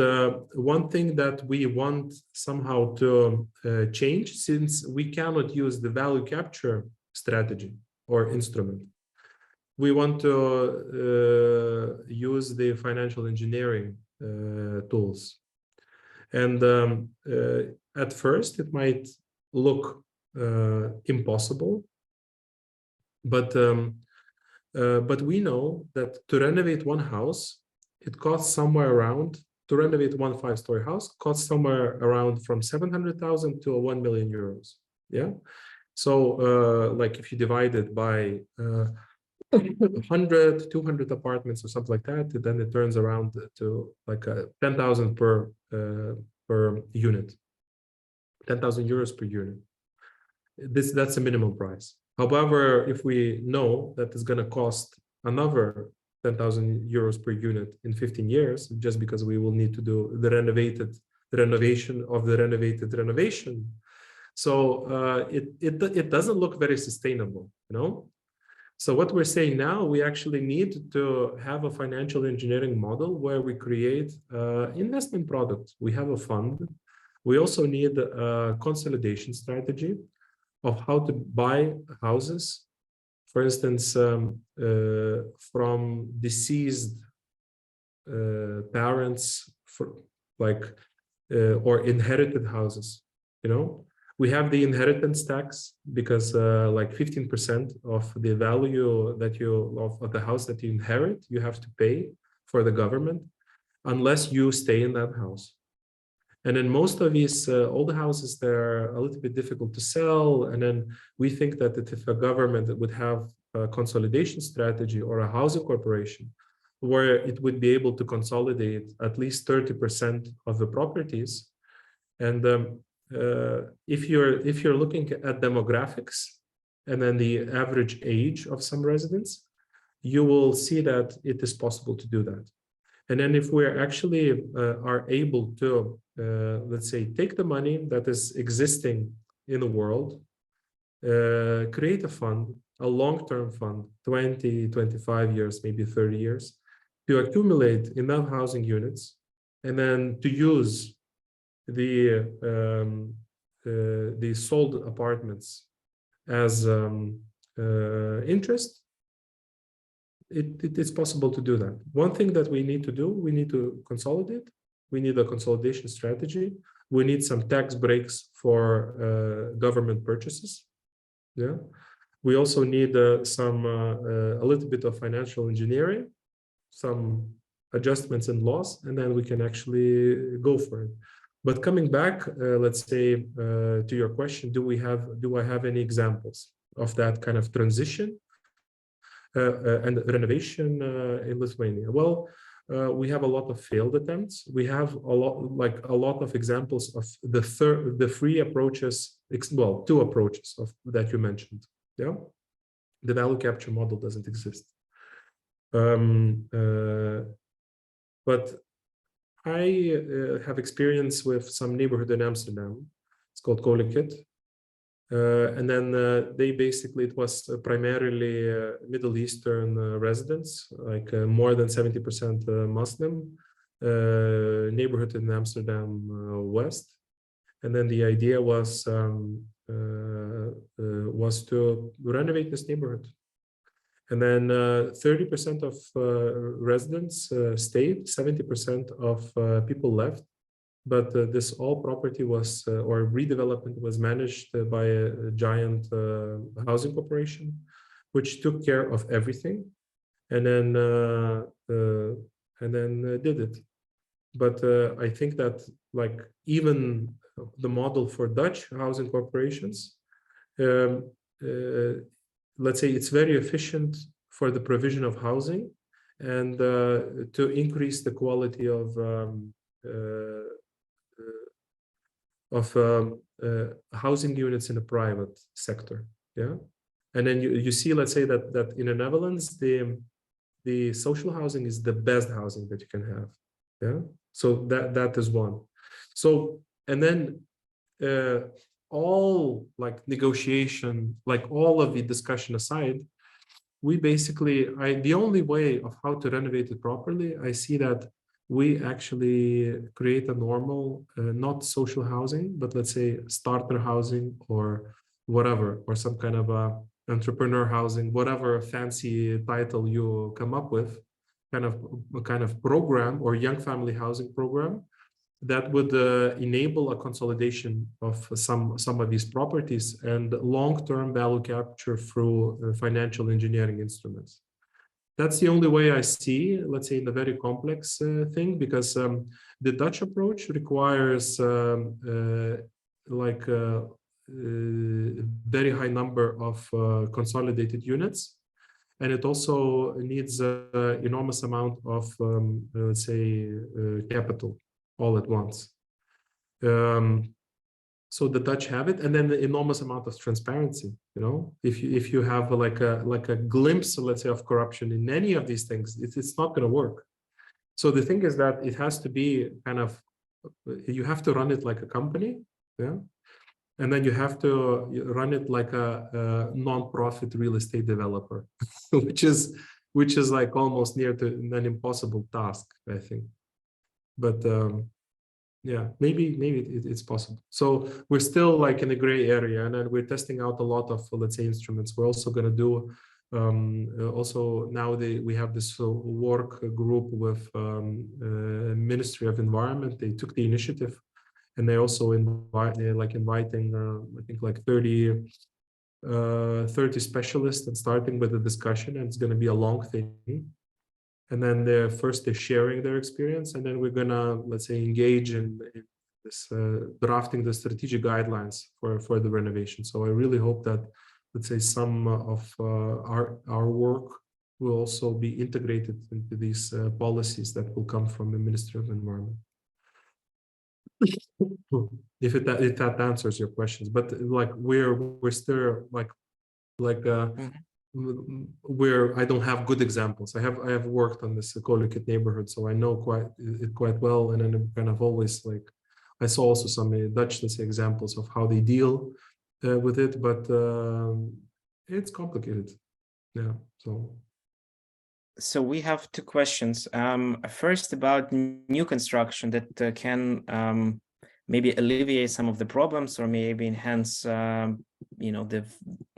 one thing that we want somehow to change, since we cannot use the value capture strategy or instrument, we want to use the financial engineering tools. And at first, it might look impossible, but we know that to renovate one house, it costs somewhere around, to renovate one 5-story house, costs somewhere around from 700,000 to 1 million euros. Yeah. So like if you divide it by 100, 200 apartments or something like that, then it turns around to like 10,000 per unit, 10,000 euros per unit. That's a minimum price. However, if we know that it's going to cost another 10,000 euros per unit in 15 years, just because we will need to do the renovation of the renovated renovation, so it doesn't look very sustainable, So what we're saying now, we actually need to have a financial engineering model where we create investment products. We have a fund. We also need a consolidation strategy of how to buy houses, for instance, from deceased parents, or inherited houses, We have the inheritance tax because like 15% of the value that of the house that you inherit, you have to pay for the government unless you stay in that house. And then most of these old houses, they're a little bit difficult to sell. And then we think that if a government would have a consolidation strategy or a housing corporation where it would be able to consolidate at least 30% of the properties, and if you're looking at demographics and then the average age of some residents, you will see that it is possible to do that. And then if we're actually are able to, let's say, take the money that is existing in the world, create a fund, a long-term fund, 20, 25 years, maybe 30 years, to accumulate enough housing units, and then to use the sold apartments as interest, it's possible to do that. One thing that we need to do, we need to consolidate. We need a consolidation strategy. We need some tax breaks for government purchases. Yeah. We also need a little bit of financial engineering, some adjustments in laws, and then we can actually go for it. But coming back, let's say to your question, do I have any examples of that kind of transition and renovation in Lithuania? Well, we have a lot of failed attempts. We have a lot of examples of the three approaches, well, two approaches that you mentioned. Yeah, the value capture model doesn't exist. But I have experience with some neighborhood in Amsterdam. It's called qualitative. And then it was primarily Middle Eastern residents, like more than 70% Muslim, neighborhood in Amsterdam West. And then the idea was to renovate this neighborhood. And then 30% of residents stayed, 70% of people left. But this all property was, or redevelopment was managed by a giant housing corporation, which took care of everything, and then did it. But I think that like even the model for Dutch housing corporations, let's say it's very efficient for the provision of housing and to increase the quality of housing units in the private sector. Yeah, and then you see, let's say that in the Netherlands, the social housing is the best housing that you can have. Yeah, so that is one. So and then all like negotiation, like all of the discussion aside, we basically, the only way of how to renovate it properly, I see that we actually create a normal, not social housing, but let's say starter housing or whatever, or some kind of entrepreneur housing, whatever fancy title you come up with, kind of program or young family housing program that would enable a consolidation of some of these properties and long-term value capture through financial engineering instruments. That's the only way I see, let's say, in the very complex thing, because the Dutch approach requires very high number of consolidated units, and it also needs an enormous amount of, let's say, capital all at once. So the Dutch have it, and then the enormous amount of transparency. You know, if you have like a glimpse, let's say, of corruption in any of these things, it's not going to work. So the thing is that it has to be kind of, you have to run it like a company, yeah, and then you have to run it like a non-profit real estate developer, which is like almost near to an impossible task, I think. But yeah, maybe it's possible. So we're still like in a gray area, and then we're testing out a lot of, let's say, instruments. We're also going to do also now we have this work group with Ministry of Environment. They took the initiative, and they also inviting I think like 30 specialists and starting with a discussion, and it's going to be a long thing. And then they're sharing their experience, and then we're gonna, let's say, engage in this drafting the strategic guidelines for the renovation. So I really hope that, let's say, some of our work will also be integrated into these policies that will come from the Ministry of Environment. If that answers your questions, but like we're still where I don't have good examples. I have worked on this co-located neighborhood, so I know quite well, and then I'm kind of always like, I saw also some Dutch, let's say, examples of how they deal with it, but it's complicated. Yeah. So we have two questions. First, about new construction that can maybe alleviate some of the problems, or maybe enhance, the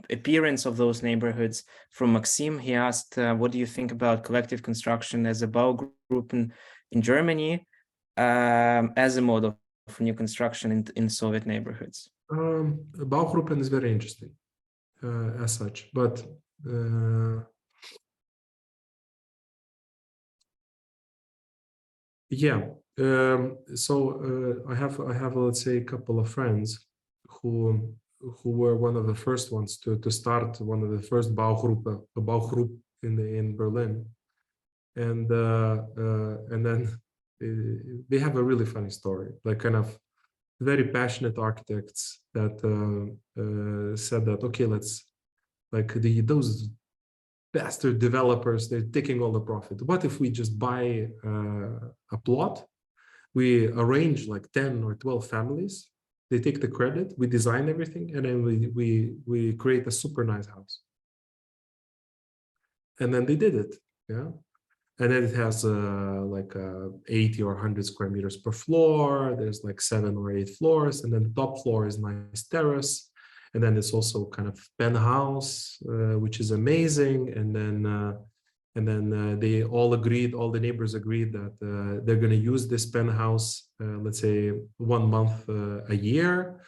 appearance of those neighborhoods. From Maxim, he asked, what do you think about collective construction as a Baugruppen in Germany as a mode of new construction in Soviet neighborhoods? Baugruppen is very interesting as such, but yeah. So I have let's say a couple of friends who were one of the first ones to start one of the first Baugruppe in Berlin, and then they have a really funny story, like kind of very passionate architects that said that, okay, let's, like, those bastard developers, they're taking all the profit. What if we just buy a plot, we arrange like 10 or 12 families, they take the credit, we design everything, and then we create a super nice house. And then they did it, yeah. And then it has like 80 or 100 square meters per floor. There's like 7 or 8 floors, and then the top floor is nice terrace, and then it's also kind of penthouse, which is amazing. And then they all agreed, all the neighbors agreed that they're going to use this penthouse, let's say 1 month a year.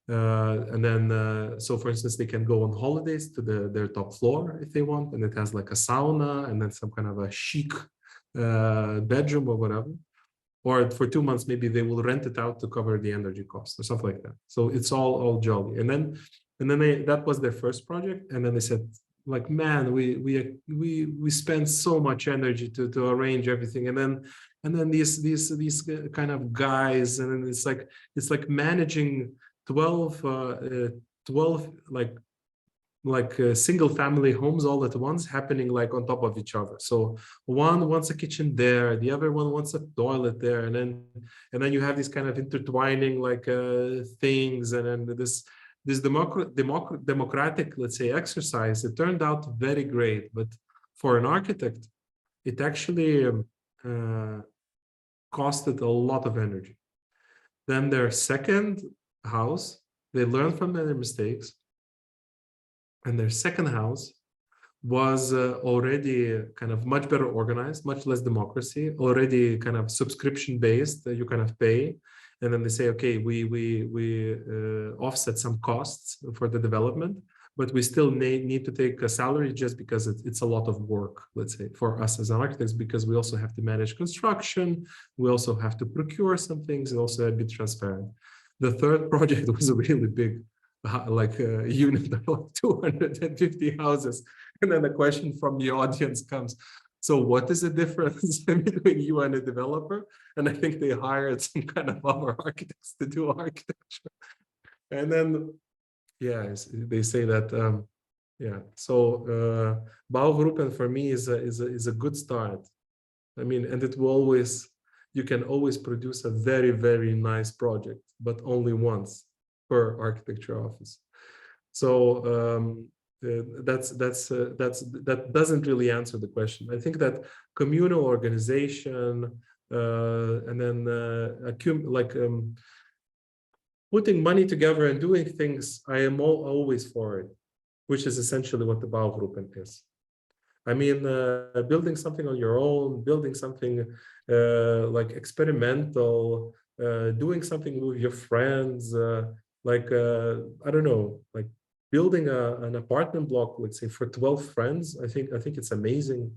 And then, so for instance, they can go on holidays to their top floor if they want, and it has like a sauna and then some kind of a chic bedroom or whatever. Or for 2 months, maybe they will rent it out to cover the energy cost or something like that. So it's all jolly. And then that was their first project. And then they said, like, man, we spend so much energy to arrange everything. And then these kind of guys, and then it's like managing 12 single family homes all at once, happening like on top of each other. So one wants a kitchen there, the other one wants a toilet there, and then you have these kind of intertwining like things, and then this democratic, let's say, exercise, it turned out very great. But for an architect, it actually costed a lot of energy. Then their second house, they learned from their mistakes, and their second house was already kind of much better organized, much less democracy, already kind of subscription based, you kind of pay, and then they say, okay, we offset some costs for the development, but we still need to take a salary just because it's a lot of work, let's say, for us as architects, because we also have to manage construction, we also have to procure some things, and also a bit transparent. The third project was a really big, like a unit of 250 houses. And then the question from the audience comes, so what is the difference between you and a developer? And I think they hired some kind of other architects to do architecture. And then, yeah, they say that, yeah. So Baugruppen for me is a good start. I mean, and it will always, you can always produce a very, very nice project, but only once per architecture office. So that doesn't really answer the question. I think that communal organization and then putting money together and doing things, I am always for it, which is essentially what the Baugruppen is. I mean, building something on your own, building something like experimental, doing something with your friends, I don't know, like building an apartment block, let's say, for 12 friends. I think it's amazing.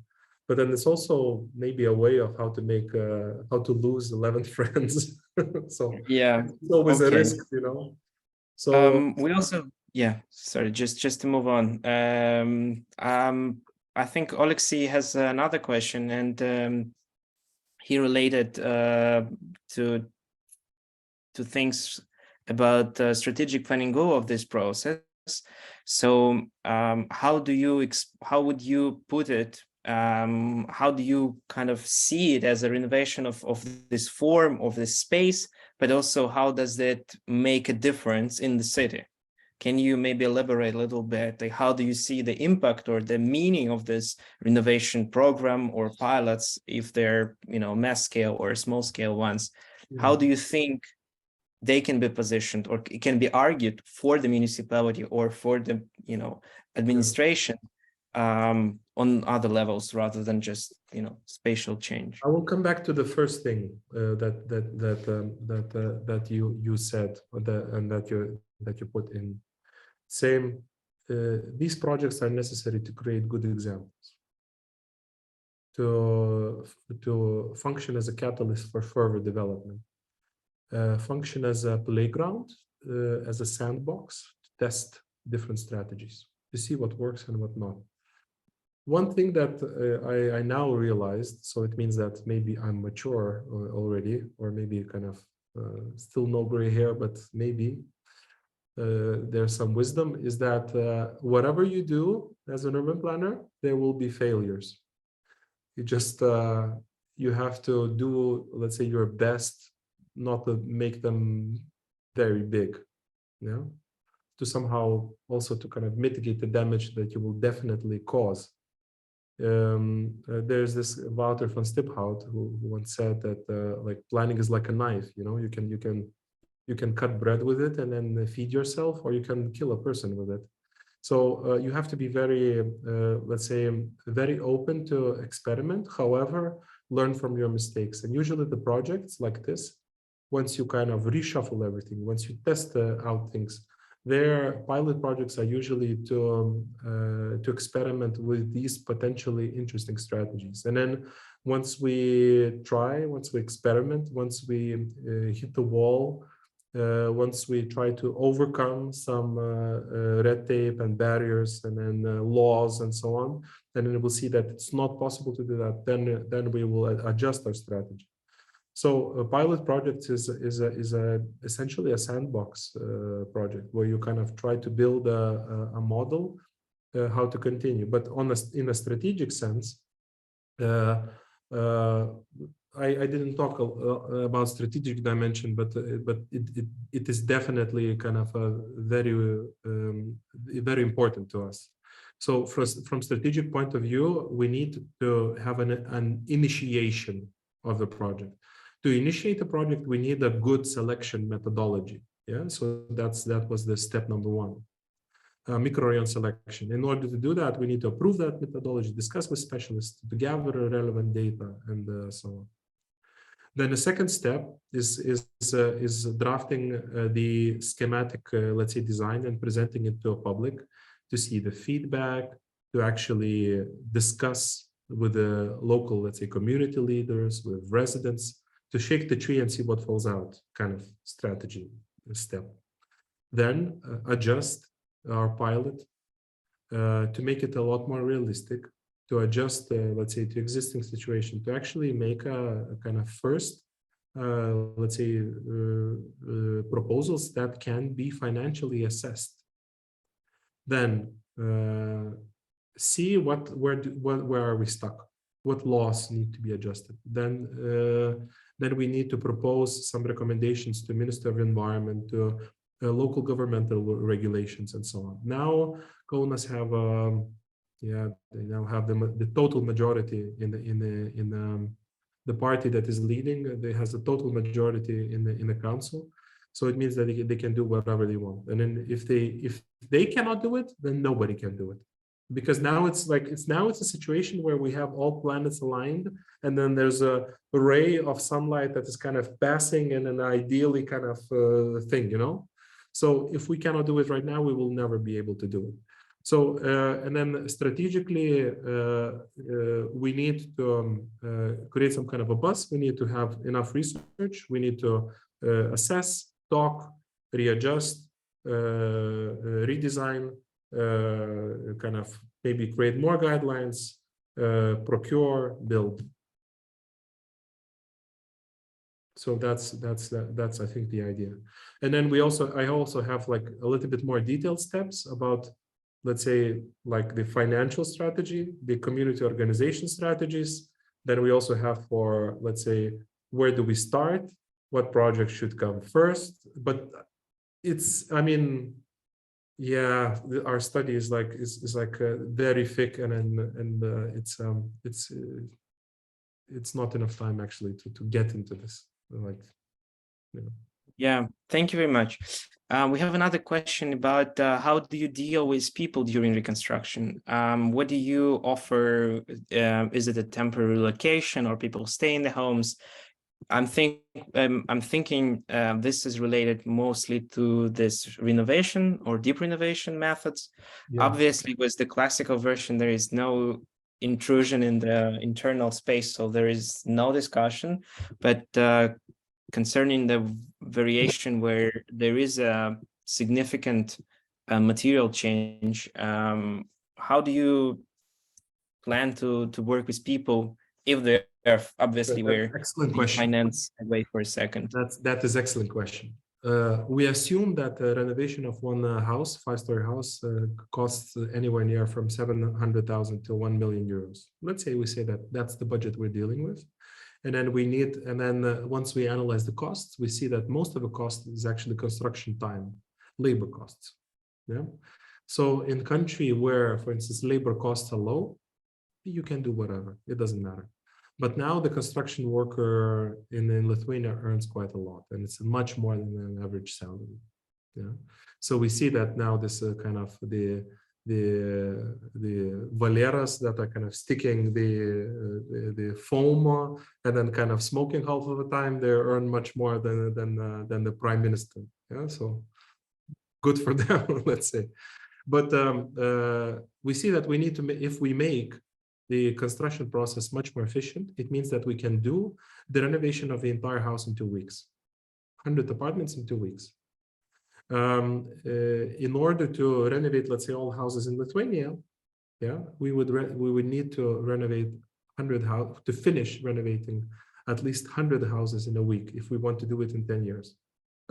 But then it's also maybe a way of how to lose 11 friends. So yeah, it's always a risk, you know. So we also, yeah, sorry, just to move on. I think Oleksandr has another question, and he related to things about strategic planning goal of this process. So how would you put it? How do you kind of see it as a renovation of this form, of this space, but also how does that make a difference in the city? Can you maybe elaborate a little bit? Like, how do you see the impact or the meaning of this renovation program or pilots, if they're, mass scale or small scale ones? Yeah. How do you think they can be positioned, or it can be argued for the municipality or for the, administration on other levels rather than just, you know, spatial change. I will come back to the first thing that you said, and that you put in. Same. These projects are necessary to create good examples, to function as a catalyst for further development, function as a playground, as a sandbox to test different strategies, to see what works and what not. One thing that I now realized, so it means that maybe I'm mature already, or maybe kind of still no gray hair, but maybe there's some wisdom, is that whatever you do as an urban planner, there will be failures. You just, you have to do, let's say, your best not to make them very big, you know, to somehow also to kind of mitigate the damage that you will definitely cause. There's this Wouter van Stiphout who once said that like planning is like a knife, you know, you can cut bread with it and then feed yourself, or you can kill a person with it. So you have to be very, let's say, very open to experiment, however, learn from your mistakes. And usually the projects like this, once you kind of reshuffle everything, once you test out things, their pilot projects are usually to experiment with these potentially interesting strategies. And then once we try, once we experiment, once we hit the wall, once we try to overcome some red tape and barriers and then laws and so on, and then we'll see that it's not possible to do that, then we will adjust our strategy. So a pilot project is essentially a sandbox project where you kind of try to build a model how to continue. But in a strategic sense, I didn't talk about strategic dimension, but it is definitely kind of a very important to us. So from strategic point of view, we need to have an initiation of the project. To initiate a project, we need a good selection methodology. Yeah, so that was the step number one. Microregion selection. In order to do that, we need to approve that methodology, discuss with specialists, to gather relevant data, and so on. Then the second step is drafting the schematic, let's say, design and presenting it to a public to see the feedback, to actually discuss with the local, let's say, community leaders, with residents, to shake the tree and see what falls out, kind of strategy step. Then adjust our pilot to make it a lot more realistic, to adjust, let's say, to existing situation, to actually make a kind of first, let's say, proposals that can be financially assessed. Then see where are we stuck, what laws need to be adjusted. Then we need to propose some recommendations to Minister of Environment, to local governmental regulations, and so on. Now Kaunas have they now have the total majority in the party that is leading. They has a total majority in the council, so it means that they can do whatever they want. And then if they cannot do it, then nobody can do it, because now it's a situation where we have all planets aligned, and then there's a ray of sunlight that is kind of passing in an ideally kind of thing, you know. So if we cannot do it right now, we will never be able to do it. So, and then strategically, we need to create some kind of a bus. We need to have enough research. We need to assess, talk, readjust, redesign, kind of maybe create more guidelines, procure, build. So that's I think the idea. And then I also have like a little bit more detailed steps about, let's say, like the financial strategy, the community organization strategies. Then we also have for, let's say, where do we start? What project should come first? But it's, I mean, yeah, our study is like very thick, and it's not enough time actually to get into this. Like, you know, Yeah, thank you very much. We have another question about how do you deal with people during reconstruction? What do you offer? Is it a temporary relocation or people stay in the homes? I'm thinking this is related mostly to this renovation or deep renovation methods. Yeah. Obviously, with the classical version, there is no intrusion in the internal space, so there is no discussion. But concerning the variation where there is a significant material change, how do you plan to work with people if they are obviously where Excellent the question. finance wait for a second? That is excellent question. We assume that the renovation of one house, 5-story house, costs anywhere near from 700,000 to 1 million euros. Let's say we say that that's the budget we're dealing with. And then once we analyze the costs, we see that most of the cost is actually construction time, labor costs. Yeah. So in country where, for instance, labor costs are low, you can do whatever, it doesn't matter. But now the construction worker in Lithuania earns quite a lot, and it's much more than an average salary. Yeah. So we see that now this kind of the valeras that are kind of sticking the foam and then kind of smoking half of the time, they earn much more than the prime minister. Yeah. So good for them, let's say. But we see that we need to, if we make the construction process much more efficient, it means that we can do the renovation of the entire house in 2 weeks, 100 apartments in 2 weeks. In order to renovate, let's say, all houses in Lithuania, yeah, we would need to renovate 100 houses, to finish renovating at least 100 houses in a week if we want to do it in 10 years.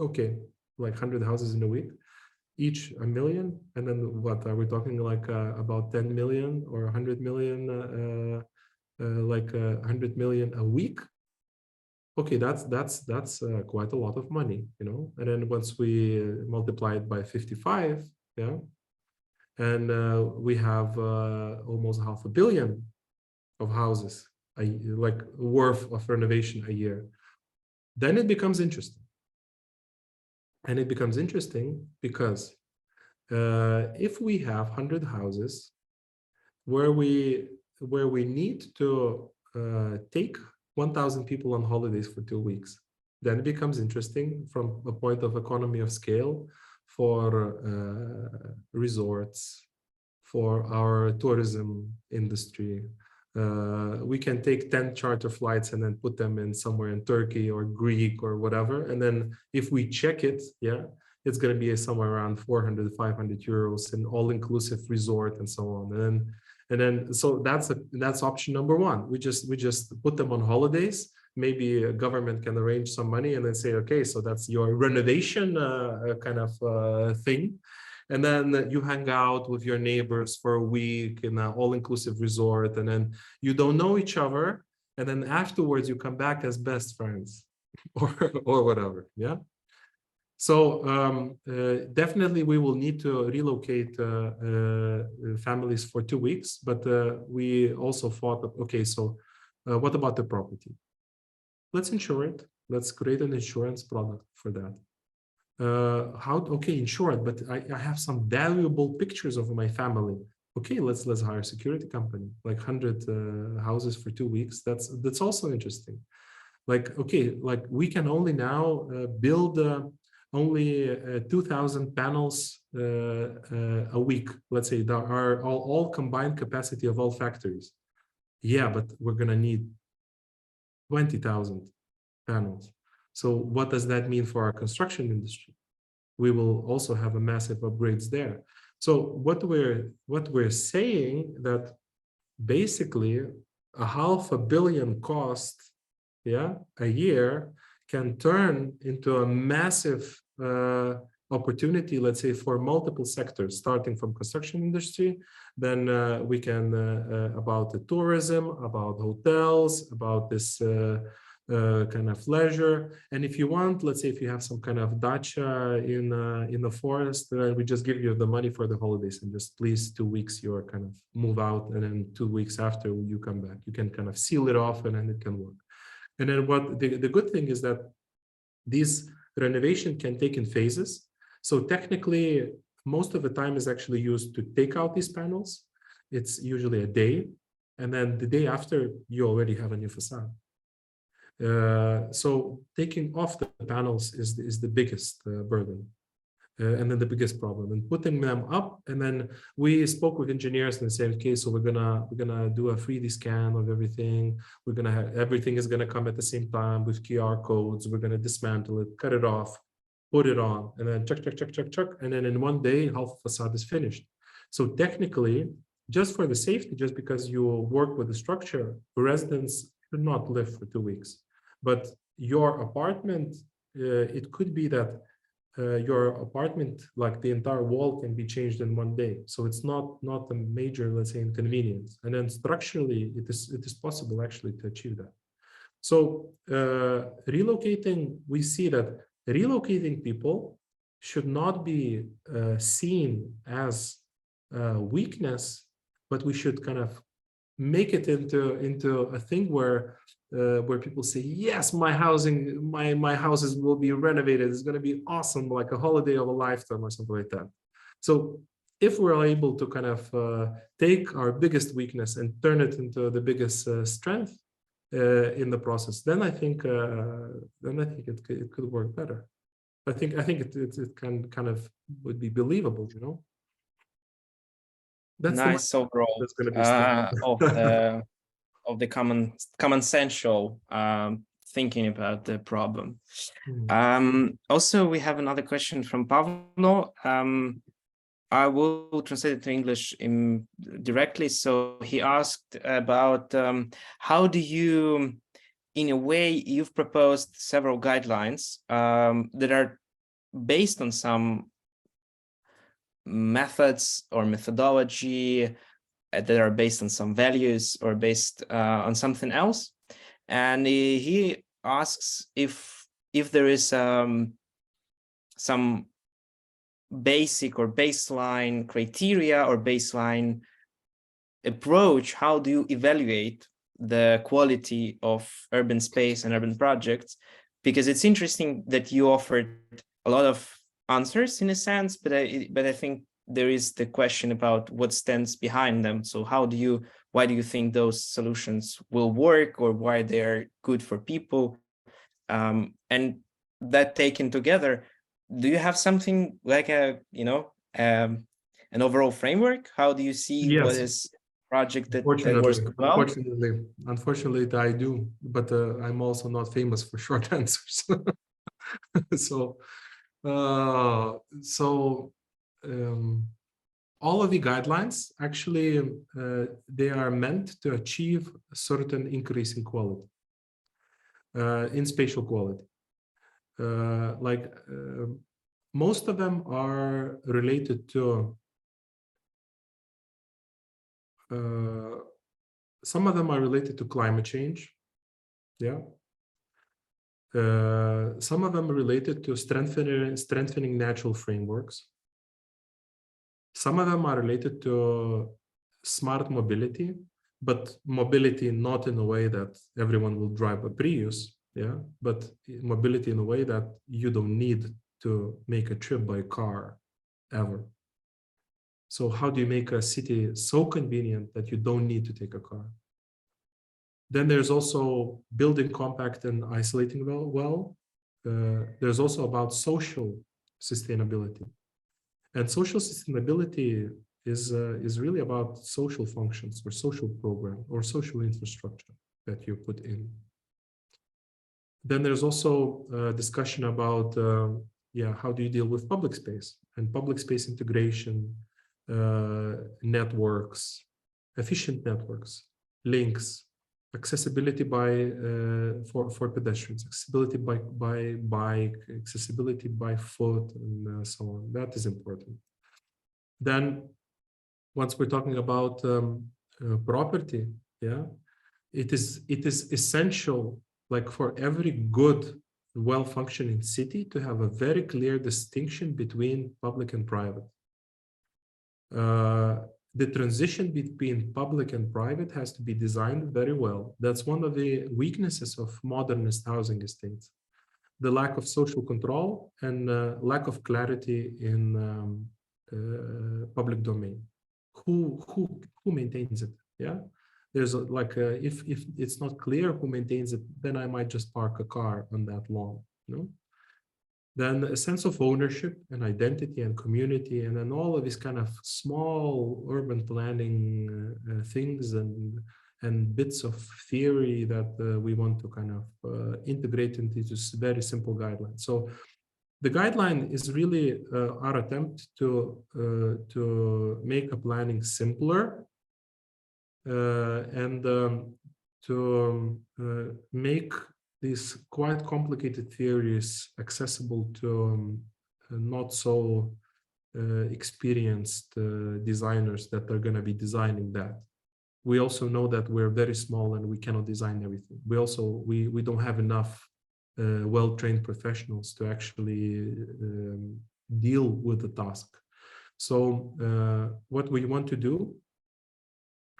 Okay, like 100 houses in a week, each 1 million, and then what are we talking, like about 10 million or 100 million, like 100 million a week? Okay, that's quite a lot of money, you know. And then once we multiply it by 55, yeah, and we have almost 500 million of houses, like worth of renovation a year, then it becomes interesting. And it becomes interesting because if we have 100 houses where we need to take 1,000 people on holidays for 2 weeks, then it becomes interesting from a point of economy of scale for resorts, for our tourism industry. We can take 10 charter flights and then put them in somewhere in Turkey or Greek or whatever. And then if we check it, yeah, it's going to be somewhere around 400, 500 euros, an all-inclusive resort and so on. And then so that's option number one. We just put them on holidays. Maybe a government can arrange some money and then say, okay, so that's your renovation kind of thing. And then you hang out with your neighbors for a week in an all-inclusive resort, and then you don't know each other, and then afterwards you come back as best friends, or whatever. Yeah. So definitely we will need to relocate families for 2 weeks, but we also thought of, okay, so what about the property? Let's insure it. Let's create an insurance product for that. Okay, insured, but I have some valuable pictures of my family. Okay, let's hire a security company, like 100 houses for 2 weeks. That's also interesting. Like, okay, like we can only now build only 2,000 panels a week. Let's say there are all combined capacity of all factories. Yeah, but we're gonna need 20,000 panels. So what does that mean for our construction industry? We will also have a massive upgrades there. So what we're saying that basically 500 million cost, yeah, a year can turn into a massive opportunity, let's say, for multiple sectors, starting from construction industry. Then we can about the tourism, about hotels, about this kind of leisure. And if you want, let's say if you have some kind of dacha in the forest, we just give you the money for the holidays and just please 2 weeks you're kind of move out, and then 2 weeks after you come back. You can kind of seal it off and then it can work. And then what the good thing is that these renovation can take in phases. So technically, most of the time is actually used to take out these panels. It's usually a day. And then the day after, you already have a new facade. So taking off the panels is the biggest burden. And then the biggest problem, and putting them up. And then we spoke with engineers and said, okay, so we're gonna do a 3D scan of everything. We're gonna have everything is gonna come at the same time with QR codes. We're gonna dismantle it, cut it off, put it on, and then check, and then in one day, half the facade is finished. So technically, just for the safety, just because you work with the structure, residents should not live for 2 weeks. But your apartment, it could be that your apartment, like the entire wall, can be changed in one day. So it's not a major, let's say, inconvenience. And then structurally, it is possible actually to achieve that. So relocating, we see that relocating people should not be seen as weakness, but we should kind of make it into a thing where people say, yes, my houses will be renovated. It's going to be awesome, like a holiday of a lifetime or something like that. So if we're able to kind of take our biggest weakness and turn it into the biggest strength in the process, then I think it could work better. I think it can kind of would be believable, you know. That's nice overall that's going to be of the common sensual thinking about the problem. Also, we have another question from Pavlo. I will translate it to English directly. So he asked about how do you, in a way, you've proposed several guidelines that are based on some methods or methodology that are based on some values or based on something else. And he asks if there is some basic or baseline criteria or baseline approach. How do you evaluate the quality of urban space and urban projects? Because it's interesting that you offered a lot of answers in a sense, but I think there is the question about what stands behind them. So why do you think those solutions will work, or why they're good for people? And that taken together, do you have something like an overall framework? How do you see what is project that works well? Unfortunately, I do, but I'm also not famous for short answers. All of the guidelines, actually, they are meant to achieve a certain increase in quality, in spatial quality. Most of them are related to, some of them are related to climate change. Yeah. Some of them are related to strengthening natural frameworks. Some of them are related to smart mobility, but mobility not in a way that everyone will drive a Prius, yeah, but mobility in a way that you don't need to make a trip by car ever. So how do you make a city so convenient that you don't need to take a car? Then there's also building compact and isolating well. There's also about social sustainability. And social sustainability is really about social functions or social program or social infrastructure that you put in. Then there's also a discussion about, how do you deal with public space and public space integration, networks, efficient networks, links, accessibility for pedestrians, accessibility by bike, accessibility by foot, and so on. That is important. Then, once we're talking about property, it is essential, like for every good, well-functioning city, to have a very clear distinction between public and private. The transition between public and private has to be designed very well. That's one of the weaknesses of modernist housing estates. the lack of social control and lack of clarity in public domain. Who maintains it? Yeah, there's if it's not clear who maintains it, then I might just park a car on that lawn. Then a sense of ownership and identity and community, and then all of these kind of small urban planning things and bits of theory that we want to kind of integrate into this very simple guideline. So the guideline is really our attempt to make a planning simpler and to make these quite complicated theories accessible to not so experienced designers that are going to be designing that. We also know that we're very small and we cannot design everything. We don't have enough well-trained professionals to actually deal with the task. So what we want to do,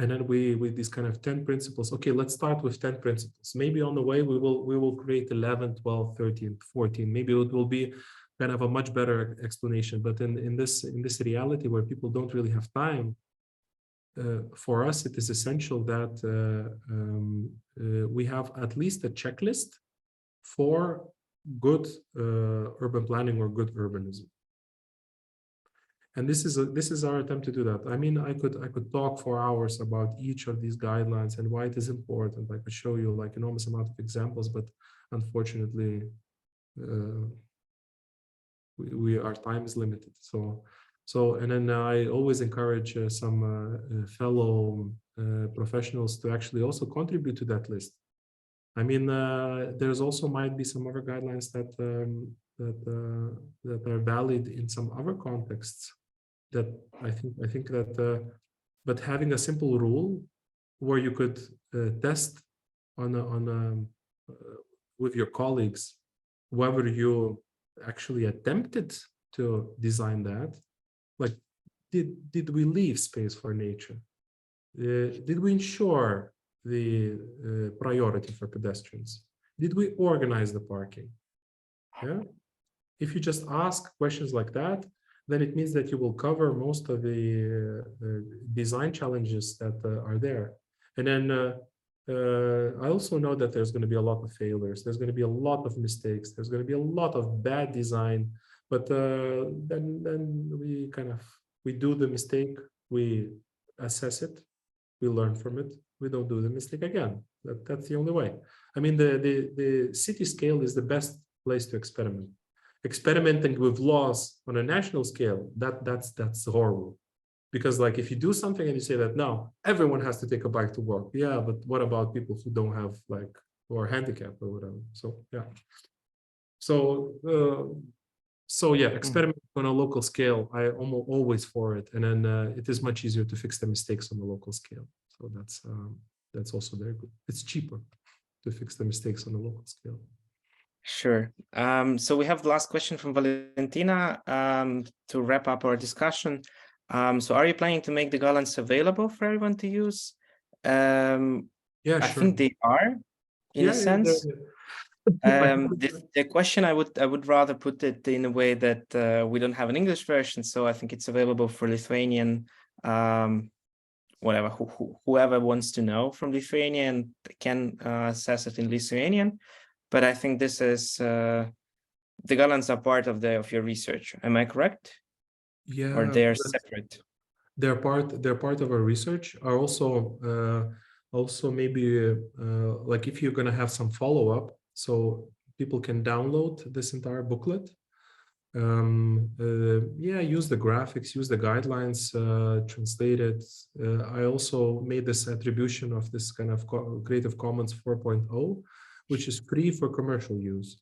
and then with these kind of 10 principles, okay, let's start with 10 principles. Maybe on the way we will create 11, 12, 13, 14. Maybe it will be kind of a much better explanation. But in this reality where people don't really have time, for us, it is essential that we have at least a checklist for good urban planning or good urbanism. And this is our attempt to do that. I mean, I could talk for hours about each of these guidelines and why it is important. I could show you like enormous amount of examples, but unfortunately, our time is limited. So, and then I always encourage some fellow professionals to actually also contribute to that list. I mean, there's also might be some other guidelines that are valid in some other contexts. That I think that, but having a simple rule where you could test with your colleagues whether you actually attempted to design that. Like, did we leave space for nature? Did we ensure the priority for pedestrians? Did we organize the parking? Yeah. If you just ask questions like that, then it means that you will cover most of the design challenges that are there. And then I also know that there's going to be a lot of failures. There's going to be a lot of mistakes. There's going to be a lot of bad design. But then we do the mistake, we assess it, we learn from it, we don't do the mistake again. That's the only way. I mean, the city scale is the best place to experiment. Experimenting with laws on a national scale, that's horrible. Because like if you do something and you say that now everyone has to take a bike to work, yeah, but what about people who don't have like, who are handicapped or whatever? So yeah. So yeah, experiment on a local scale. I almost always for it, and then it is much easier to fix the mistakes on a local scale. So that's also very good. It's cheaper to fix the mistakes on a local scale. Sure. So we have the last question from Valentina to wrap up our discussion. So are you planning to make the guidelines available for everyone to use? Yeah, sure. I think they are, in a sense. The question I would rather put it in a way that we don't have an English version, so I think it's available for Lithuanian, whatever, whoever wants to know from Lithuania and can access it in Lithuanian. But I think this is the guidelines are part of your research. Am I correct? Yeah. Or they are separate? They're part of our research. Are also maybe like if you're going to have some follow-up, so people can download this entire booklet. Yeah, use the graphics, use the guidelines, translate it. I also made this attribution of this kind of Creative Commons 4.0, which is free for commercial use.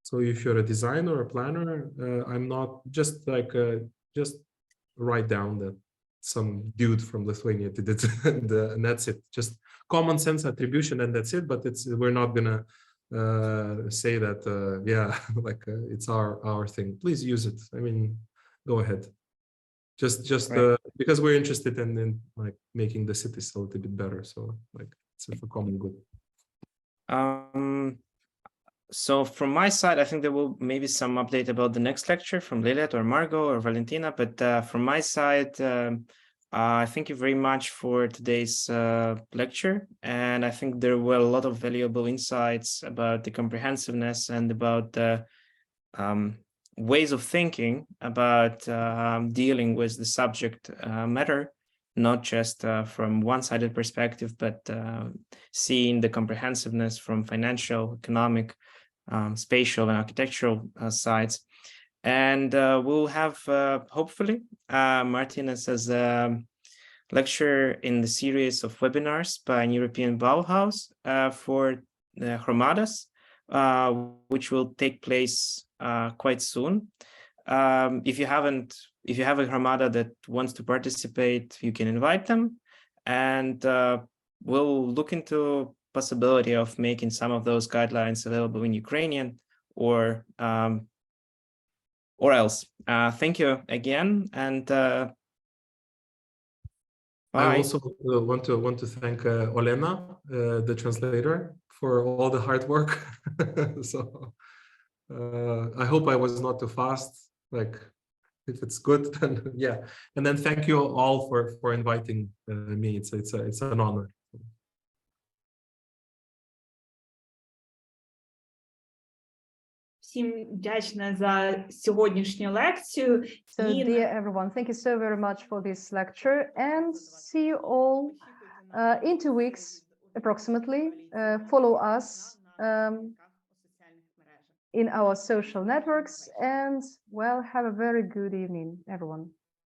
So if you're a designer or a planner, I'm not just like just write down that some dude from Lithuania did it, and that's it. Just common sense attribution, and that's it. But we're not gonna say that yeah, like it's our thing. Please use it. I mean, go ahead. Just right. Because we're interested in like making the cities a little bit better. So like it's for common good. So from my side, I think there will maybe some update about the next lecture from Lilet or Margot or Valentina. But from my side, thank you very much for today's lecture. And I think there were a lot of valuable insights about the comprehensiveness and about the ways of thinking about dealing with the subject matter, not just from one-sided perspective, but seeing the comprehensiveness from financial, economic, spatial and architectural sides. And we'll have, hopefully, Martinas as a lecture in the series of webinars by an European Bauhaus for the Hromadas, which will take place quite soon. If you have a Hromada that wants to participate, you can invite them, and we'll look into possibility of making some of those guidelines available in Ukrainian or else. Thank you again, and bye. I also want to thank Olena, the translator, for all the hard work. So I hope I was not too fast. Like, if it's good, then yeah. And then thank you all for inviting me. It's an honor. Всім вдячна за сьогоднішню лекцію. So, dear everyone, thank you so very much for this lecture, and see you all in 2 weeks approximately. Follow us in our social networks, and well, have a very good evening, everyone.